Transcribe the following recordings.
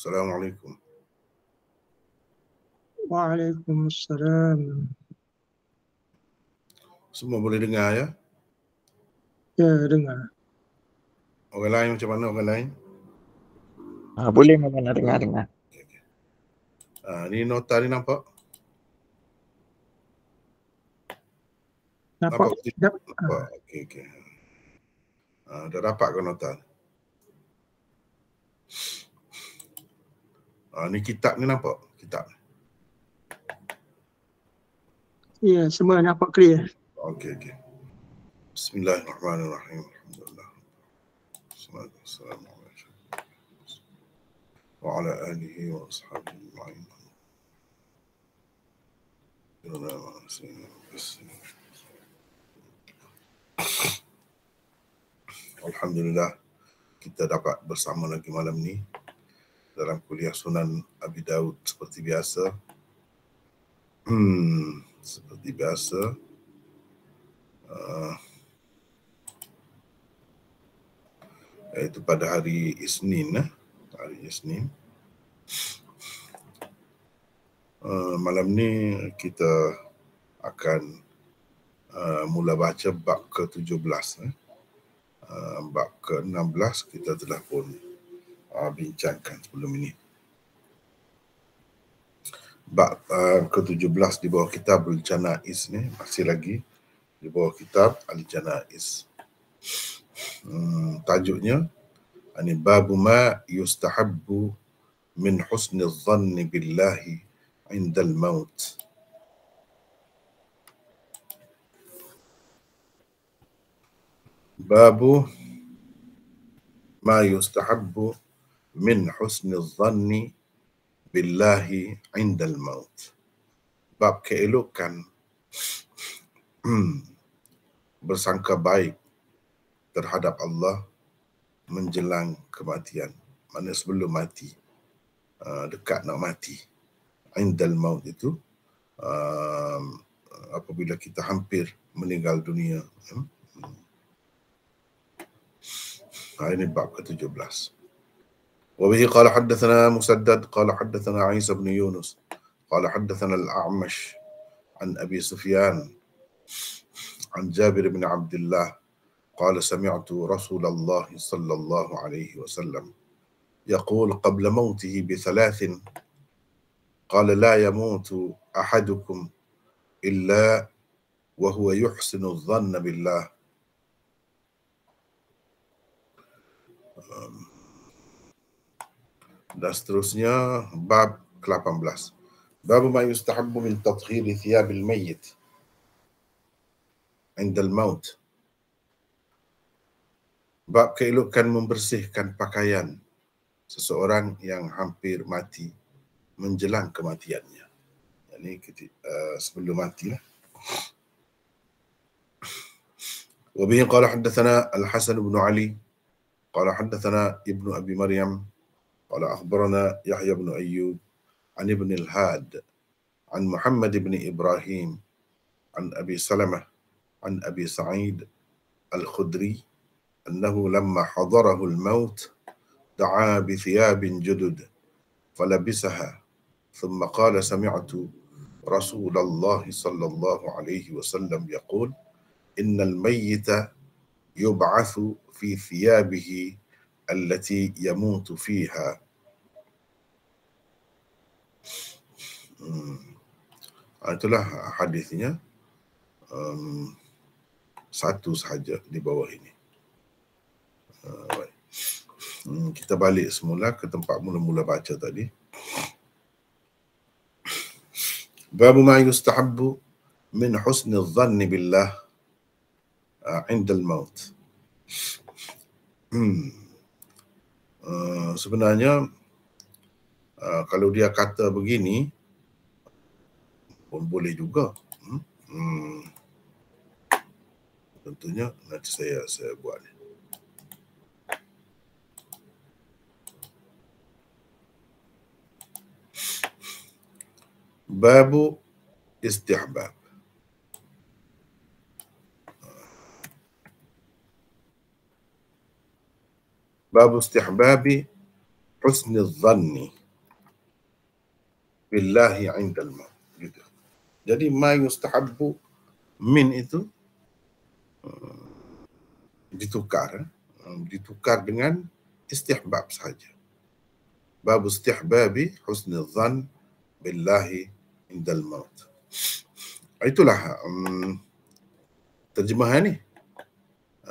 Assalamualaikum. Waalaikumsalam. Semua boleh dengar ya? Ya, dengar. Orang lain macam mana orang lain? Boleh mana dengar. Ni nota ni nampak? Nampak? Nampak. Okey. Dah dapat ke nota? Ni kitab ni nampak? Kitab. Ya, semua nampak clear. Okey. Bismillahirrahmanirrahim. Alhamdulillah. Wassalatu wassalamu ala wa ala alihi wa ashabihi ajma'in. Alhamdulillah, kita dapat bersama lagi malam ni dalam kuliah Sunan Abi Daud seperti biasa. Seperti biasa. Iaitu pada hari Isnin. Hari Isnin. Malam ni kita akan mula baca bab ke-17. Bab ke-16 kita telah pun bincangkan sebelum ini. Bab ke-17 di bawah kitab Al-Janaiz ni, masih lagi di bawah kitab Al-Janaiz. Tajuknya ani babu ma yustahabbu min husni dhanni billahi indal maut. Babu ma yustahabbu min husni dhanni billahi indal maut. Bab keelokan bersangka baik terhadap Allah menjelang kematian. Mana sebelum mati, dekat nak mati. Indal maut itu apabila kita hampir meninggal dunia. Ini bab ke-17. وبه قال حدثنا مسدد قال حدثنا عيسى بن يونس قال حدثنا الأعمش عن أبي سفيان عن جابر بن عبد الله قال سمعت رسول الله صلى الله عليه وسلم يقول قبل موته ب3 قال لا يموت أحدكم إلا وهو يحسن الظن بالله. Dan seterusnya bab ke-18. Bab ma yustahabbu min tathhiri thiyabil mayyit indal maut. Bab keelokan membersihkan pakaian seseorang yang hampir mati menjelang kematiannya. Ini sebelum matilah. Wa bihi qala haddathana Al-Hasan bin Ali qala haddathana Ibnu Abi Maryam qala akhbarana Yahya bin Ayyub an Ibn al-Had an Muhammad bin Ibrahim an Abi Salamah an Abi Sa'id Al-Khudri annahu lamma hadarahu al-maut da'a bi thiyabin judud falabisaha thumma qala sami'tu Rasulullah sallallahu alaihi wasallam yaqul innal mayyita yub'atsu fi thiyabihi allati yamutu fiha. Itulah hadisnya. Satu sahaja di bawah ini. Kita balik semula ke tempat mula-mula baca tadi. Babu ma yustahabbu min husni dhanni billah indal maut. Sebenarnya kalau dia kata begini pun boleh juga. Tentunya nanti saya buat ni. Babu istihbab. Babu istihbabi husnul dhanni billahi 'indal maut. Gitu. Jadi ma yustahabbu min itu ditukar dengan istihbab saja. Bab istihbabi husnul dhann billahi 'indal maut. Itulah terjemahan ni.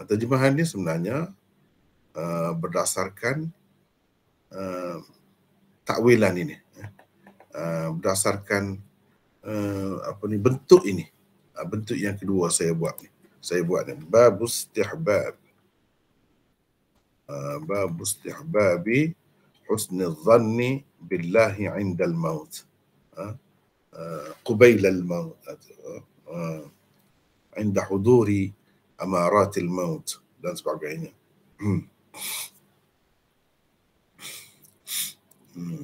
Terjemahan ni sebenarnya berdasarkan takwilan ini, berdasarkan bentuk ini, bentuk yang kedua saya buat ni. Bab istihbabi husnul dhanni billahi 'indal maut, قبيل الموت، عند حضور أمارات الموت dan sebagainya.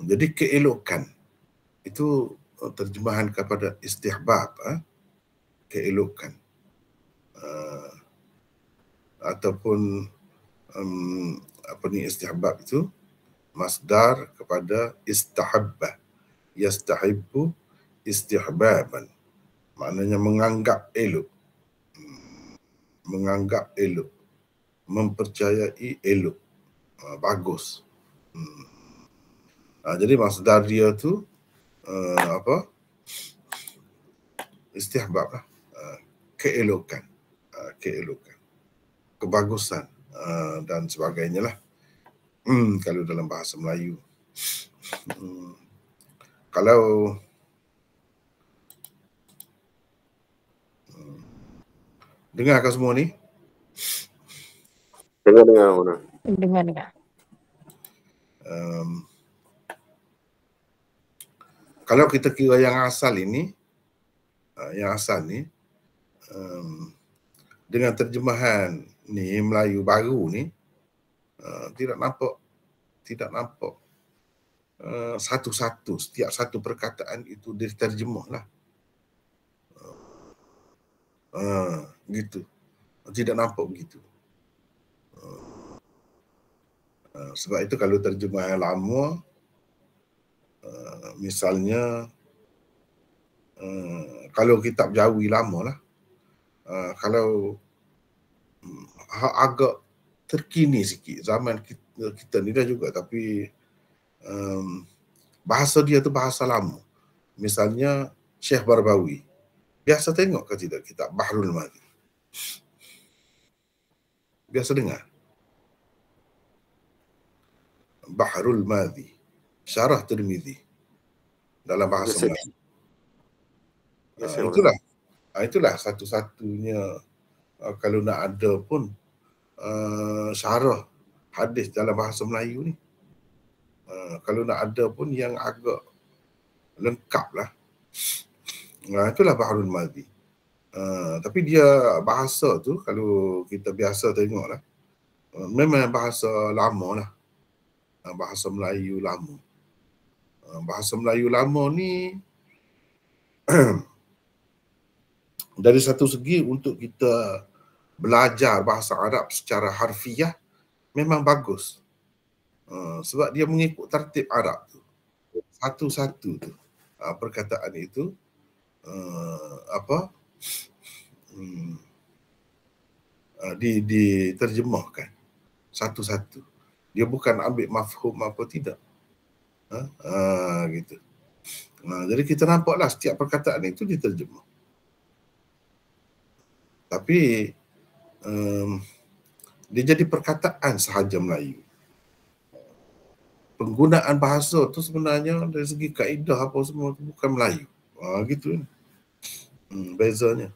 Jadi keelokan itu terjemahan kepada istihbab, keelokan, ataupun istihbab itu masdar kepada istahabba, yastahibbu istihbaban, maknanya menganggap elok, mempercayai elok, bagus. Jadi masdar dia tu istihbab lah, keelokan, kebagusan dan sebagainya lah. Kalau dalam bahasa Melayu. Kalau dengarkan semua ni? Dengar. Kalau kita kira yang asal ni, dengan terjemahan ni Melayu baru ni, tidak nampak satu-satu, setiap satu perkataan itu diterjemah lah. Gitu. Tidak nampak begitu. Sebab itu kalau terjemahan lama, misalnya kalau kitab Jawi lama lah, kalau agak terkini sikit, zaman kita ni dah juga, tapi bahasa dia tu bahasa lama. Misalnya Syekh Barbawi, biasa tengok ke tidak kitab Bahrul Madhi? Biasa dengar? Bahrul Madhi, Syarah Tirmizi dalam bahasa Melayu. Itulah satu-satunya kalau nak ada pun syarah hadis dalam bahasa Melayu ni. Kalau nak ada pun yang agak lengkap lah. Itulah Bahrul Madhi. Tapi dia bahasa tu kalau kita biasa tengok lah, memang bahasa lama lah. Bahasa Melayu lama. Bahasa Melayu lama ni dari satu segi untuk kita belajar bahasa Arab secara harfiah memang bagus. Sebab dia mengikut tertib Arab tu. Satu-satu tu. Perkataan itu diterjemahkan satu-satu. Dia bukan ambil mafhum apa tidak. Gitu. Jadi kita nampaklah setiap perkataan itu diterjemah. Tapi dia jadi perkataan sahaja Melayu. Penggunaan bahasa tu sebenarnya dari segi kaedah apa semua tu bukan Melayu. Gitu. Bezanya.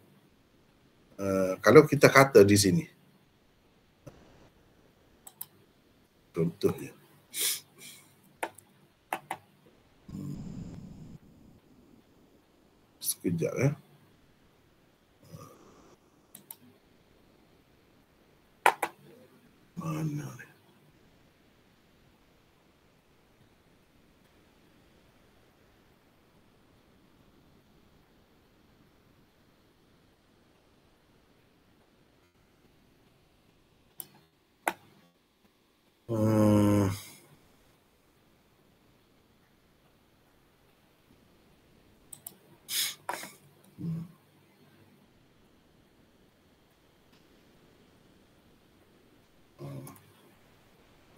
Kalau kita kata di sini, contohnya, sekejap ya. Mana ni?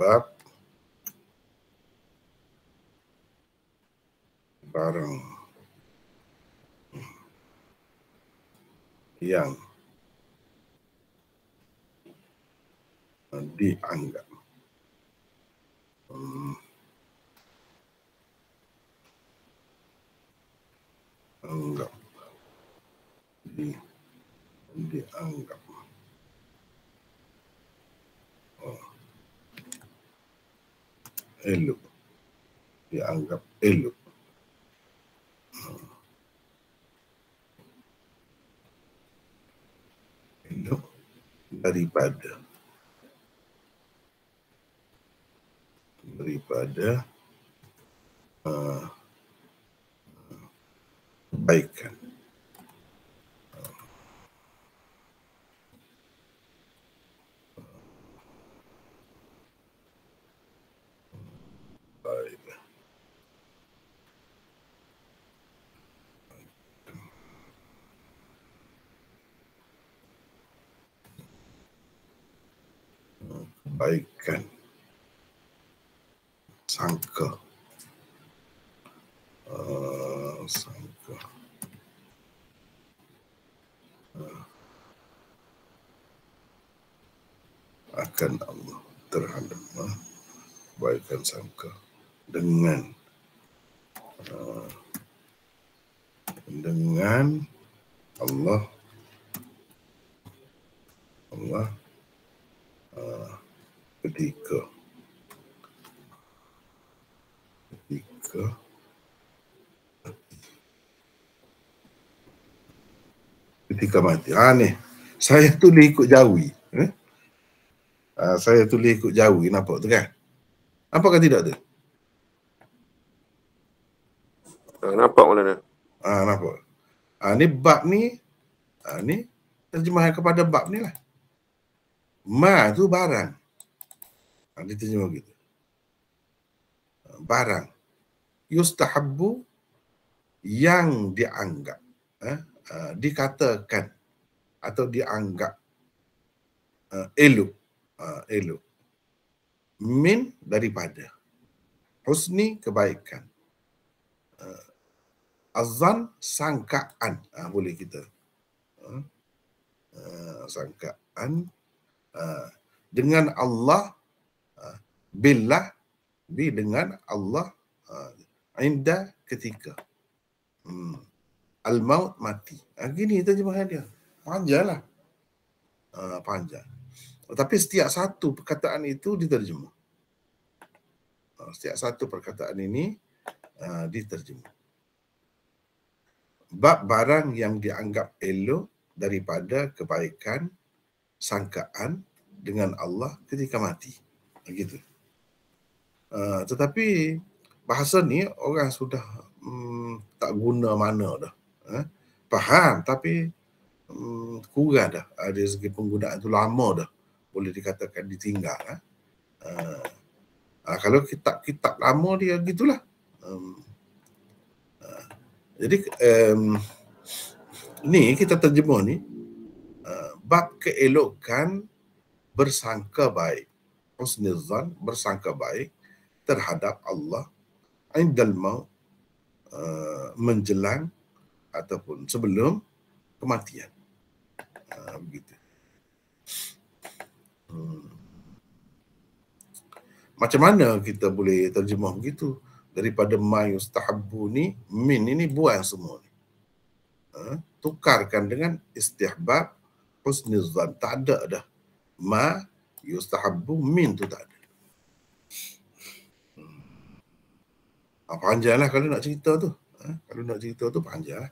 bab barang yang dianggap dianggap elok, dianggap elok. Elok daripada kebaikan. Kebaikan, sangka, akan Allah terhadap kebaikan sangka dengan Allah ketika mati. Ni saya tulis ikut Jawi. Saya tulis ikut Jawi, nampak tu kan? Nampak kan tidak tu? Nampak Maulana. Nampak. Ni bab ni, ni terjemahan kepada bab ni lah. Ma tu barang. Diterjemah begitu. Barang. Yustahabbu yang dianggap, dikatakan atau dianggap elok. Elok. Min daripada. Husni kebaikan. Azan sangkaan. Boleh kita. Sangkaan. Dengan Allah. Billah. Dengan Allah. Inda ketika. Al-maut mati. Gini terjemahan dia. Panjang lah. Panjang. Tapi setiap satu perkataan itu diterjemah. Setiap satu perkataan ini diterjemah. Bab barang yang dianggap elok daripada kebaikan sangkaan dengan Allah ketika mati. Begitu. Tetapi bahasa ni orang sudah tak guna mana dah. Faham tapi kurang dah. Dari segi penggunaan tu lama dah. Boleh dikatakan ditinggal. Kalau kitab-kitab lama dia gitulah. Jadi ni kita terjemah ni bab keelokan bersangka baik, husnuzan bersangka baik terhadap Allah indal maut, menjelang ataupun sebelum kematian. Begitu. Macam mana kita boleh terjemah begitu? Daripada ma yustahabbu ni, min ini buang semua ni. Tukarkan dengan istihbab husnuzan. Tak ada dah. Ma yustahabbu min tu tak ada. Panjang lah kalau nak cerita tu. Kalau nak cerita tu panjang lah.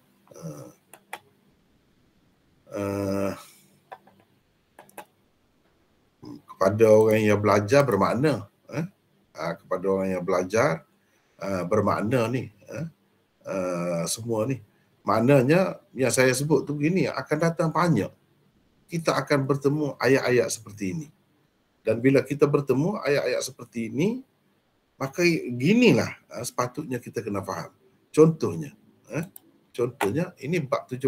Kepada orang yang belajar bermakna. Kepada orang yang belajar bermakna ni. Semua ni. Maknanya yang saya sebut tu begini, akan datang banyak. Kita akan bertemu ayat-ayat seperti ini. Dan bila kita bertemu ayat-ayat seperti ini, maka ginilah sepatutnya kita kena faham. Contohnya, ini bab 17.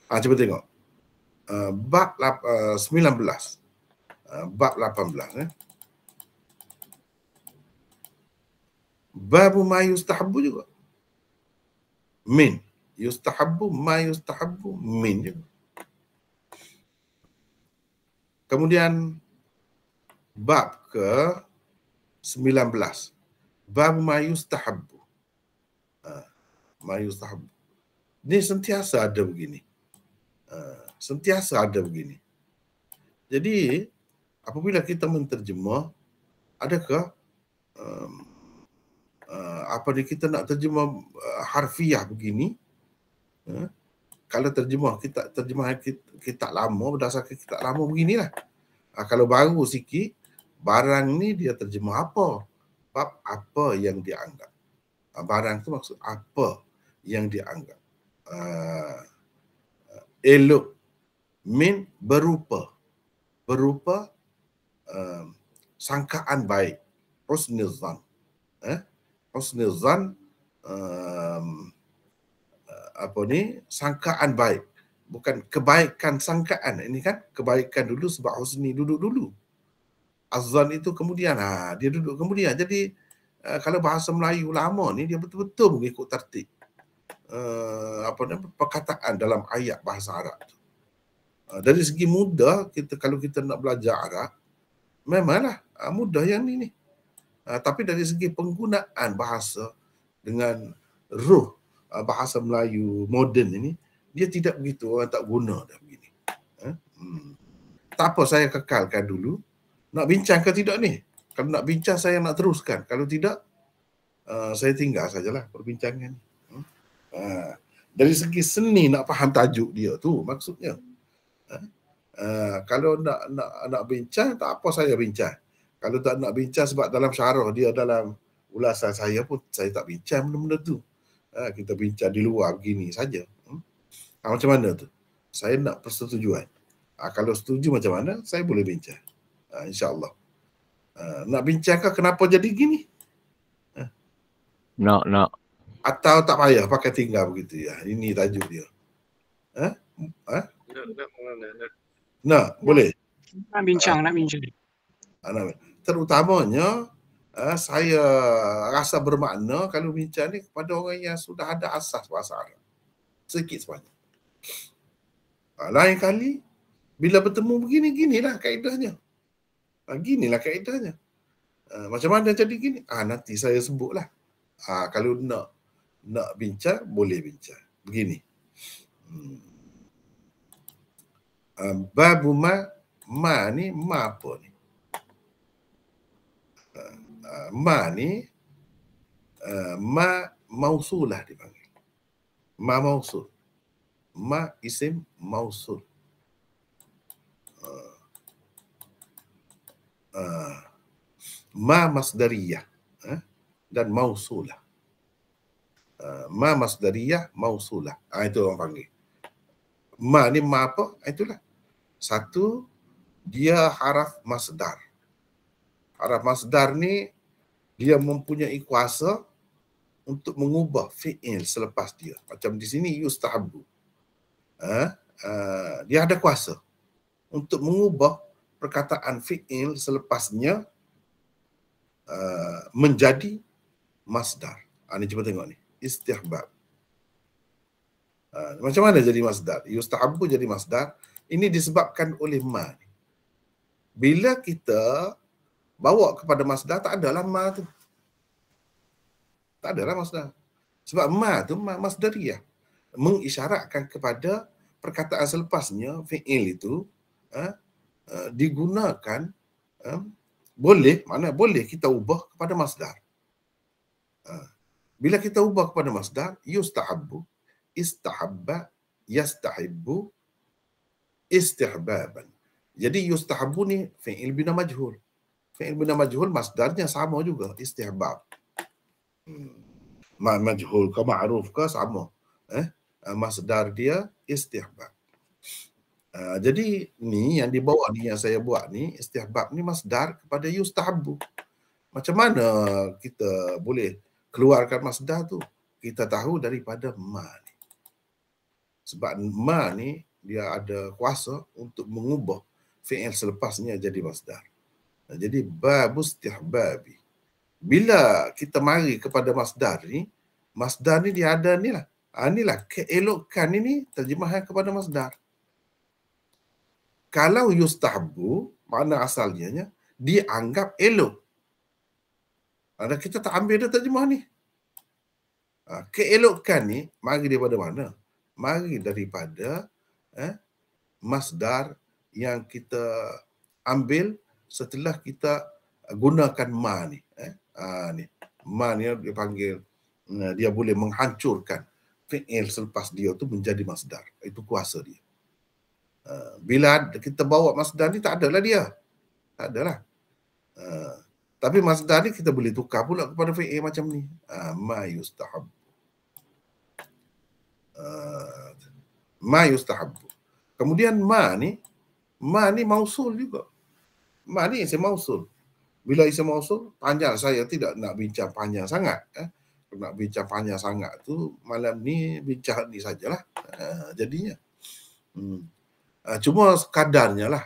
Cuba tengok. bab 19. Bab 18. Babu ma yustahabbu juga. Min. Yustahabbu ma yustahabbu min juga. Kemudian bab ke 19. Bab ma yustahabbu. Ma yustahabbu. Ini sentiasa ada begini. Sentiasa ada begini. Jadi apabila kita menterjemah, adakah kita nak terjemah harfiah begini? Kalau terjemah kitab lama, berdasarkan kitab lama beginilah. Kalau baru sikit, barang ni dia terjemah apa? Bab apa yang dia anggap. Barang tu maksud apa yang dia anggap. Elok, min berupa sangkaan baik, husnuzan. Husnuzan sangkaan baik, bukan kebaikan sangkaan. Ini kan kebaikan dulu sebab husni duduk dulu. Azan itu kemudian, dia duduk kemudian. Jadi kalau bahasa Melayu lama ni dia betul-betul mengikut tertib perkataan dalam ayat bahasa Arab tu. Dari segi mudah, kalau kita nak belajar Arab, memanglah mudah yang ni. Tapi dari segi penggunaan bahasa dengan ruh bahasa Melayu moden ini, dia tidak begitu, orang tak guna dah begini. Tak apa, saya kekalkan dulu. Nak bincang ke tidak ni? Kalau nak bincang, saya nak teruskan. Kalau tidak, saya tinggal sajalah perbincangan. Dari segi seni nak faham tajuk dia tu maksudnya. Kalau nak bincang, tak apa saya bincang. Kalau tak nak bincang sebab dalam syarah dia, dalam ulasan saya pun saya tak bincang benda-benda tu. Kita bincang di luar begini saja. Macam mana tu? Saya nak persetujuan. Kalau setuju macam mana, saya boleh bincang. InsyaAllah. Nak bincangkah kenapa jadi gini? Nak. Atau tak payah pakai tinggal begitu ya. Ini tajuk dia. Nak, boleh? Nak bincang. Terutamanya saya rasa bermakna kalau bincang ni kepada orang yang sudah ada asas bahasa Arab. Sikit sebanyak. Lain kali bila bertemu begini, ginilah kaedahnya. Ginilah kaedahnya. Macam mana jadi gini? Nanti saya sebutlah. Kalau nak bincang, boleh bincang. Begini. Babu ma ni ma apa ni? Ma ni ma mausulah dipanggil. Ma mausul. Ma isim mausul. Ma masdariyah dan mausulah. Ma masdariyah mausulah. Itu orang panggil. Ma ni ma apa? Itulah. Satu, dia haraf masdar. Haraf masdar ni dia mempunyai kuasa untuk mengubah fi'il selepas dia. Macam di sini yustahabbu. Dia ada kuasa untuk mengubah perkataan fi'il selepasnya menjadi masdar. Ni cuba tengok ni. Istihbab. Macam mana jadi masdar? Yustahabbu jadi masdar. Ini disebabkan oleh ma. Bila kita bawa kepada masdar, tak adalah ma tu. Tak adalah masdar. Sebab ma tu masdariyah. Mengisyaratkan kepada perkataan selepasnya, fi'il itu digunakan, boleh kita ubah kepada masdar. Bila kita ubah kepada masdar, yustahabbu, istahabba, yastahibbu, istihbaban. Jadi yustahabbu ni fi'il bina majhul. Fi'il bina majhul masdarnya sama juga, istihbab. Majhul ke ma'ruf ke sama. Masdar dia istihbab. Jadi ni yang dibawa ni, yang saya buat ni, istihbab ni masdar kepada yustahabbu. Macam mana kita boleh keluarkan masdar tu? Kita tahu daripada ma ni. Sebab ma ni dia ada kuasa untuk mengubah fi'il selepasnya jadi masdar. Jadi babus istihbabi. Bila kita mari kepada masdar ni dia ada ni lah. Inilah keelokan ini terjemahan kepada masdar. Kalau yustahabbu, makna asalnya dianggap elok. Ada kita tak ambil dah terjemah ni. Keelokan ni mari daripada mana? Mari daripada masdar yang kita ambil setelah kita gunakan ma ni. Ni. Ma ni dia panggil, dia boleh menghancurkan fi'il selepas dia tu menjadi masdar. Itu kuasa dia. Bila kita bawa masdar ni tak adalah dia. Tak adalah. Tapi masdar ni kita boleh tukar pula kepada fi'il macam ni. Ma yustahab. Ma yustahab. Kemudian ma ni mausul juga. Ma ni isim mausul. Bila isim mausul, panjang, saya tidak nak bincang panjang sangat. Nak bincang panjang sangat tu malam ni bincang ni sajalah. Jadinya. Cuma sekadarnya lah.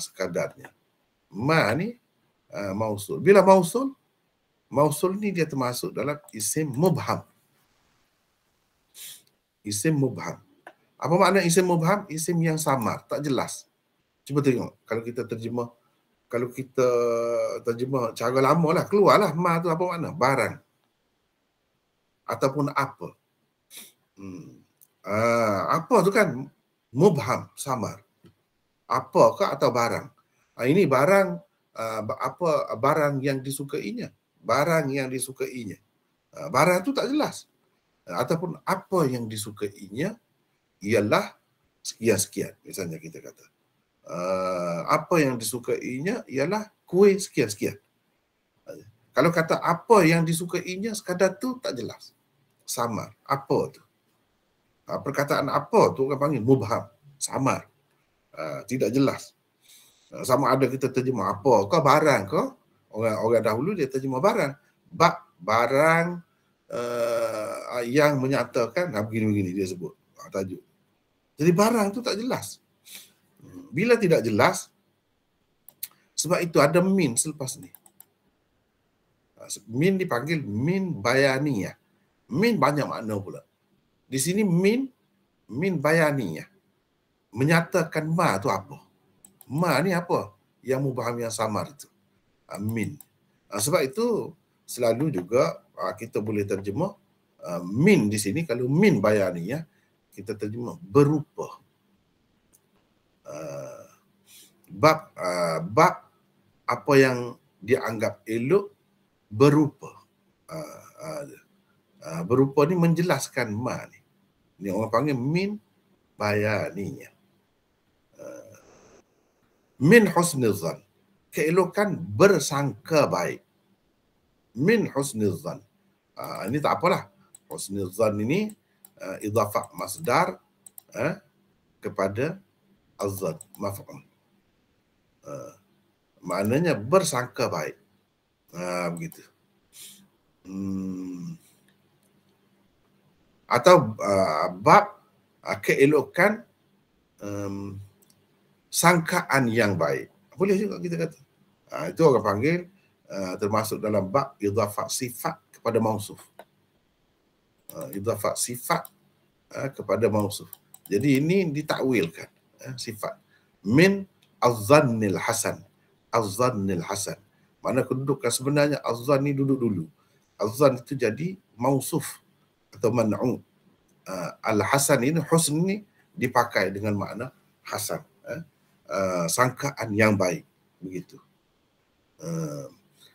Sekadarnya. Ma ni mausul. Bila mausul ni dia termasuk dalam isim mubham. Isim mubham. Apa makna isim mubham? Isim yang samar, tak jelas. Cuba tengok kalau kita terjemah cara lama lah, keluarlah ma tu apa makna? Barang. Ataupun apa. Apa tu kan? Mubham, samar. Apakah atau barang? Ini barang, apa barang yang disukainya? Barang yang disukainya. Barang tu tak jelas. Ataupun apa yang disukainya ialah sekian-sekian. Misalnya kita kata. Apa yang disukainya ialah kuih sekian-sekian. Kalau kata apa yang disukainya sekadar tu tak jelas. Samar. Apa tu? Perkataan apa tu orang panggil mubham. Samar. Tidak jelas. Sama ada kita terjemah apa ke barang ke. Orang dahulu dia terjemah barang. Barang yang menyatakan begini-begini dia sebut. Tajuk. Jadi barang tu tak jelas. Bila tidak jelas, sebab itu ada min selepas ni. Min dipanggil min bayaniyah. Min banyak makna pula. Di sini min bayaniyah. Menyatakan ma tu apa? Ma ni apa? Yang mubham yang samar itu. Min. Sebab itu selalu juga kita boleh terjemah min di sini, kalau min bayaniyah kita terjemah berupa. Bab apa yang dianggap elok berupa. Berupa ni menjelaskan ma ni. Ni orang panggil min bayaninya. Min husnizan. Keelokan bersangka baik. Min husnizan. Ini tak apalah. Husnizan ini idafah masdar kepada azad maf'ul. Maknanya bersangka baik. Begitu. Atau bab keelokan sangkaan yang baik. Boleh juga kita kata. Itu orang panggil termasuk dalam bab idafah sifat kepada mausuf. Idafah sifat kepada mausuf. Jadi ini ditakwilkan sifat. Min az-zannil hasan. Az-zannil hasan. Mana kedudukan sebenarnya az-zann ni duduk dulu. Az-zann itu jadi mausuf atau man'u. Al-hasan ini, husn ni dipakai dengan makna hasan. Sangkaan yang baik. Begitu.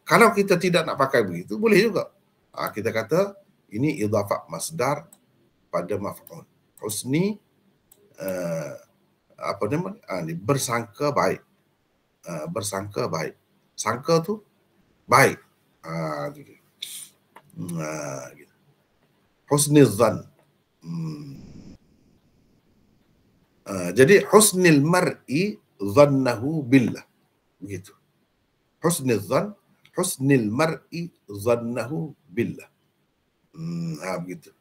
Kalau kita tidak nak pakai begitu, boleh juga. Kita kata ini idafah masdar pada maf'ul. Husni apa nama? Ni bersangka baik. Bersangka baik. Sangka tu baik. Gitu. Husnizan. Jadi husnil mar'i zannahu billah. Begitu. Husnizan, husnil mar'i zannahu billah. Begitu.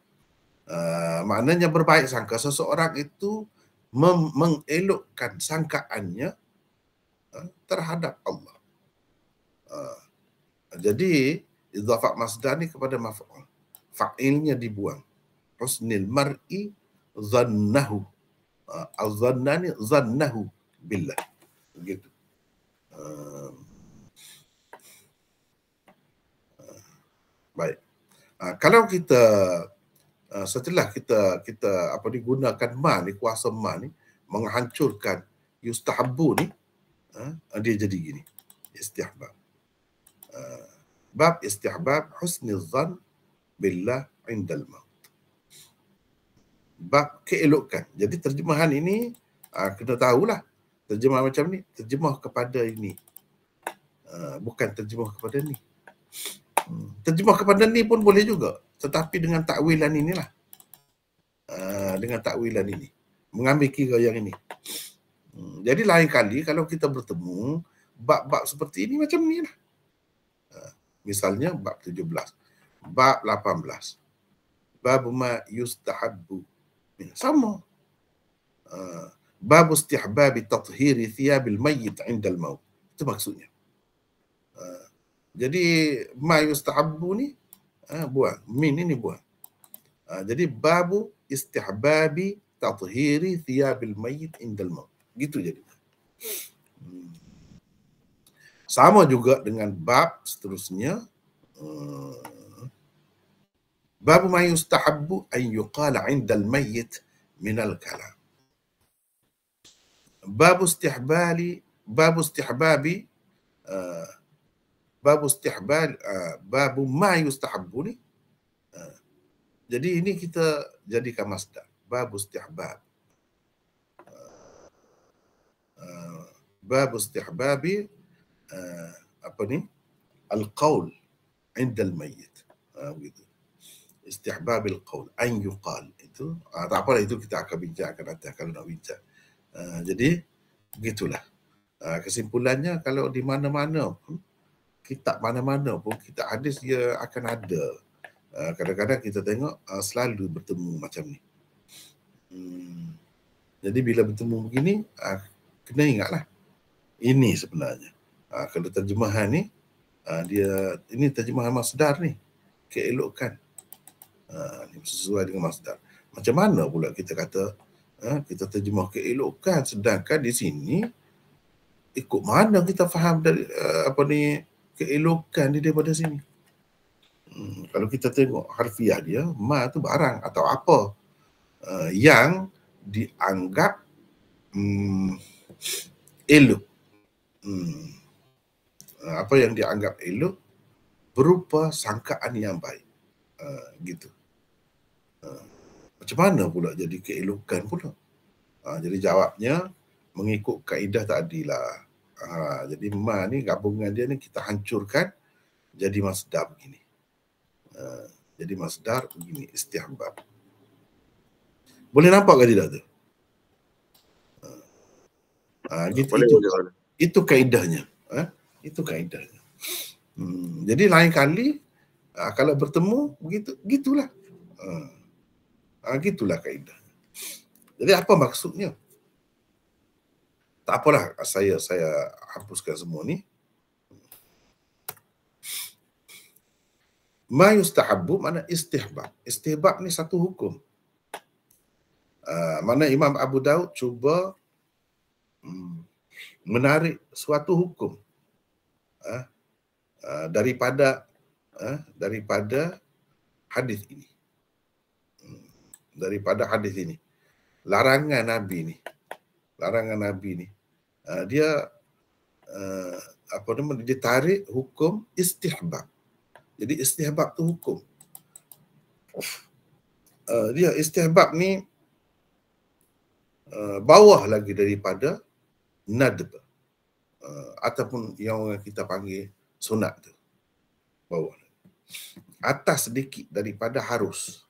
Maknanya berbaik sangka seseorang itu mengelokkan sangkaannya terhadap Allah. Jadi idhafah masdar ni kepada maf'ul. Fa'ilnya dibuang. Husnil mar'i zannahu. Al-zannani zannahu billah. Begitu. Baik. Kalau kita setelah kita gunakan ma ni, kuasa ma ni menghancurkan yustahabbu ni, dia jadi gini. Istihbab. Bab istihbab husnul zan billah indal maut. Bab keelokan. Jadi terjemahan ini kena tahulah. Terjemah macam ni, terjemah kepada ini. Bukan terjemah kepada ni. Terjemah kepada ni pun boleh juga. Tetapi dengan takwilan inilah. Dengan takwilan ini. Mengambil kira yang ini. Jadi lain kali kalau kita bertemu, bab-bab seperti ini macam ni lah. Misalnya bab 17. Bab 18. Bab ma yustahabbu. Sama. Bab istihbabi tathhiri thiyabil mayyit indal maut. Itu maksudnya. Jadi ma yustahabbu ni buang. Min ini buang. Jadi babu istihbabi tathhiri thiyabil mayyit indal maut. Gitu jadi. Sama juga dengan bab seterusnya. Bab ma yustahabbu an yuqala 'inda al-mayyit min al-kalam. Bab istihbali bab ma yustahabbu ni. Jadi ini kita jadikan masdar. Bab istihbab. Bab istihbabi al-qaul 'inda al-mayyit. Begitu. Istihbab al-qaul an yuqal. Itu tak apalah, itu kita akan bincangkan nanti kalau nak bincang. Jadi begitulah. Kesimpulannya, kalau di mana-mana pun, kitab mana-mana pun, kitab hadis dia akan ada. Kadang-kadang kita tengok selalu bertemu macam ni. Jadi bila bertemu begini, kena ingatlah. Ini sebenarnya. Kalau terjemahan ni, ini terjemahan masdar ni. Keelokan. Ini sesuai dengan masdar. Macam mana pula kita kata kita terjemah keelokan, sedangkan di sini ikut mana kita faham dari keelokan dia daripada sini. Kalau kita tengok harfiah dia, ma tu barang atau apa yang dianggap elok. Apa yang dianggap elok berupa sangkaan yang baik. Gitu. Macam mana pula jadi keelokan pula? Jadi jawabnya mengikut kaedah tadilah. Jadi ma ni, gabungan dia ni kita hancurkan jadi masdar begini. Jadi masdar begini, istihbab. Boleh nampak ke tidak tu? Itu kaedahnya. Itu kaedahnya. Jadi lain kali kalau bertemu gitulah. Gitulah kaedah. Jadi apa maksudnya? Tak apalah, saya hapuskan semua ni. Ma yustahabbu mana istihbab. Istihbab ni satu hukum. Mana Imam Abu Daud cuba menarik suatu hukum daripada hadis ini. Daripada hadis ini. Larangan Nabi ni. Dia dia tarik hukum istihbab. Jadi istihbab tu hukum. Dia istihbab ni bawah lagi daripada nadb, ataupun yang kita panggil sunat tu. Bawah. Atas sedikit daripada harus.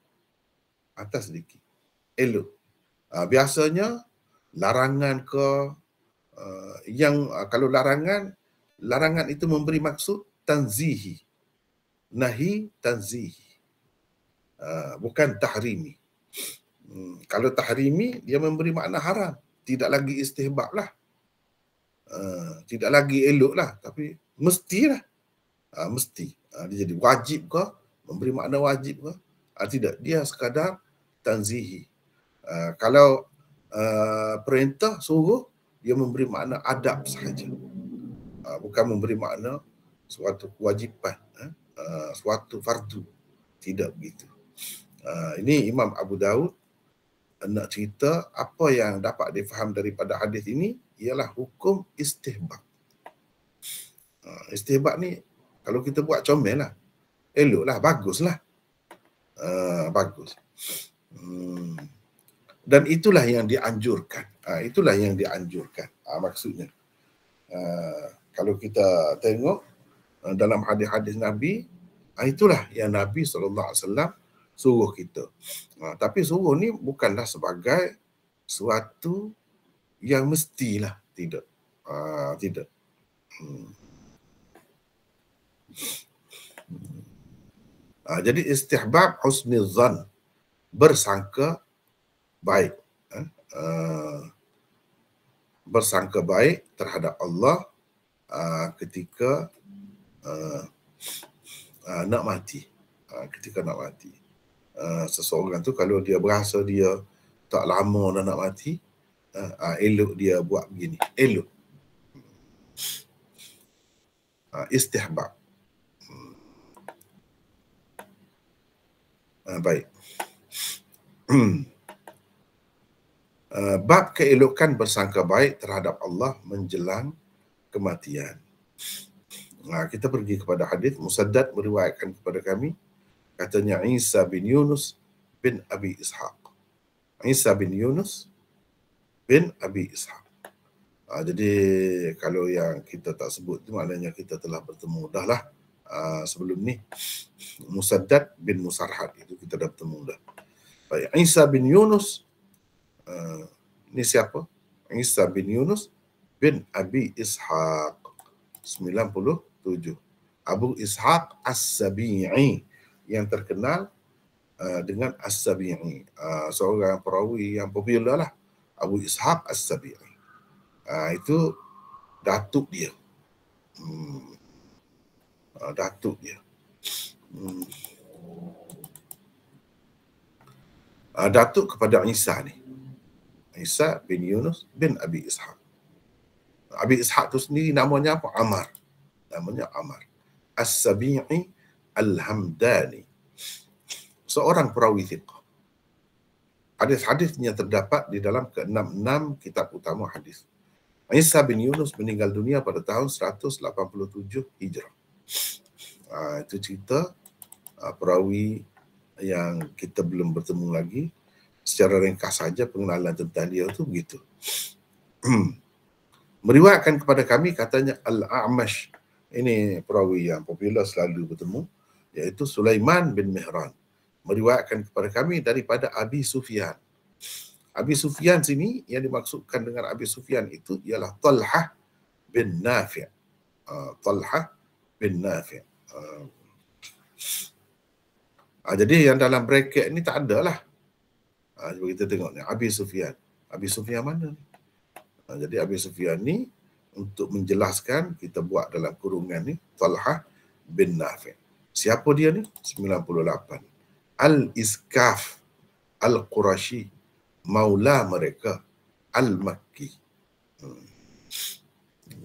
Atas sedikit. Elok. Biasanya larangan ke kalau larangan itu memberi maksud tanzihi. Nahi tanzihi. Bukan tahrimi. Kalau tahrimi, dia memberi makna haram. Tidak lagi istihbab lah. Tidak lagi elok lah. Tapi mestilah. Mesti. Dia jadi wajib ke? Memberi makna wajib ke? Tidak. Dia sekadar tanzihi. Kalau perintah, suruh, dia memberi makna adab sahaja. Bukan memberi makna suatu kewajipan, suatu fardu. Tidak begitu. Ini Imam Abu Daud nak cerita apa yang dapat difaham daripada hadis ini ialah hukum istihbab. Istihbab ni kalau kita buat comel lah, elok lah, bagus lah. Bagus. Dan itulah yang dianjurkan. Itulah yang dianjurkan. Maksudnya. Kalau kita tengok dalam hadis-hadis Nabi, itulah yang Nabi SAW suruh kita. Tapi suruh ni bukanlah sebagai suatu yang mestilah. Tidak. Tidak. Jadi istihbab husnizan, bersangka baik. Bersangka baik terhadap Allah ketika nak mati. Ketika nak mati. Seseorang tu kalau dia berasa dia tak lama dah nak mati, elok dia buat begini. Elok. Istihbab. Baik. Bab keelokan bersangka baik terhadap Allah menjelang kematian. Kita pergi kepada hadis. Musaddad meriwayatkan kepada kami, katanya Isa bin Yunus bin Abi Ishaq. Isa bin Yunus bin Abi Ishaq. Jadi kalau yang kita tak sebut itu maknanya kita telah bertemu dah lah. Sebelum ni Musaddad bin Musarhad itu kita dah bertemu dah. Baik, Isa bin Yunus ni siapa? Isa bin Yunus bin Abi Ishaq 97. Abu Ishaq As-Sabi'i yang terkenal dengan As-Sabi'i. Seorang perawi yang popular lah. Abu Ishaq As-Sabi'i. Itu datuk dia. Datuk dia. Datuk kepada Isa ni. Isa bin Yunus bin Abi Ishaq. Abi Ishaq tu sendiri namanya apa? Amar. Namanya Amar. As-Sabi'i Al-Hamdani. Seorang perawi thiqah. Hadis-hadisnya terdapat di dalam ke-66 kitab utama hadis. Isa bin Yunus meninggal dunia pada tahun 187 Hijrah. Itu cerita perawi yang kita belum bertemu lagi. Secara ringkas saja pengenalan tentang dia tu begitu. Meriwayatkan kepada kami, katanya Al-A'mash. Ini perawi yang popular selalu bertemu, iaitu Sulaiman bin Mihran. Meriwayatkan kepada kami daripada Abi Sufyan. Abi Sufyan sini yang dimaksudkan dengan Abi Sufyan itu ialah Talhah bin Nafi'. Talhah bin Nafi'. Jadi yang dalam bracket ni tak ada lah. Cuba kita tengok ni, Abi Sufyan. Abi Sufyan mana ni? Jadi Abi Sufyan ni, untuk menjelaskan, kita buat dalam kurungan ni, Talhah bin Nafi'. Siapa dia ni? 98. Al-Iskaf Al-Qurashi, maula mereka, Al-Makki.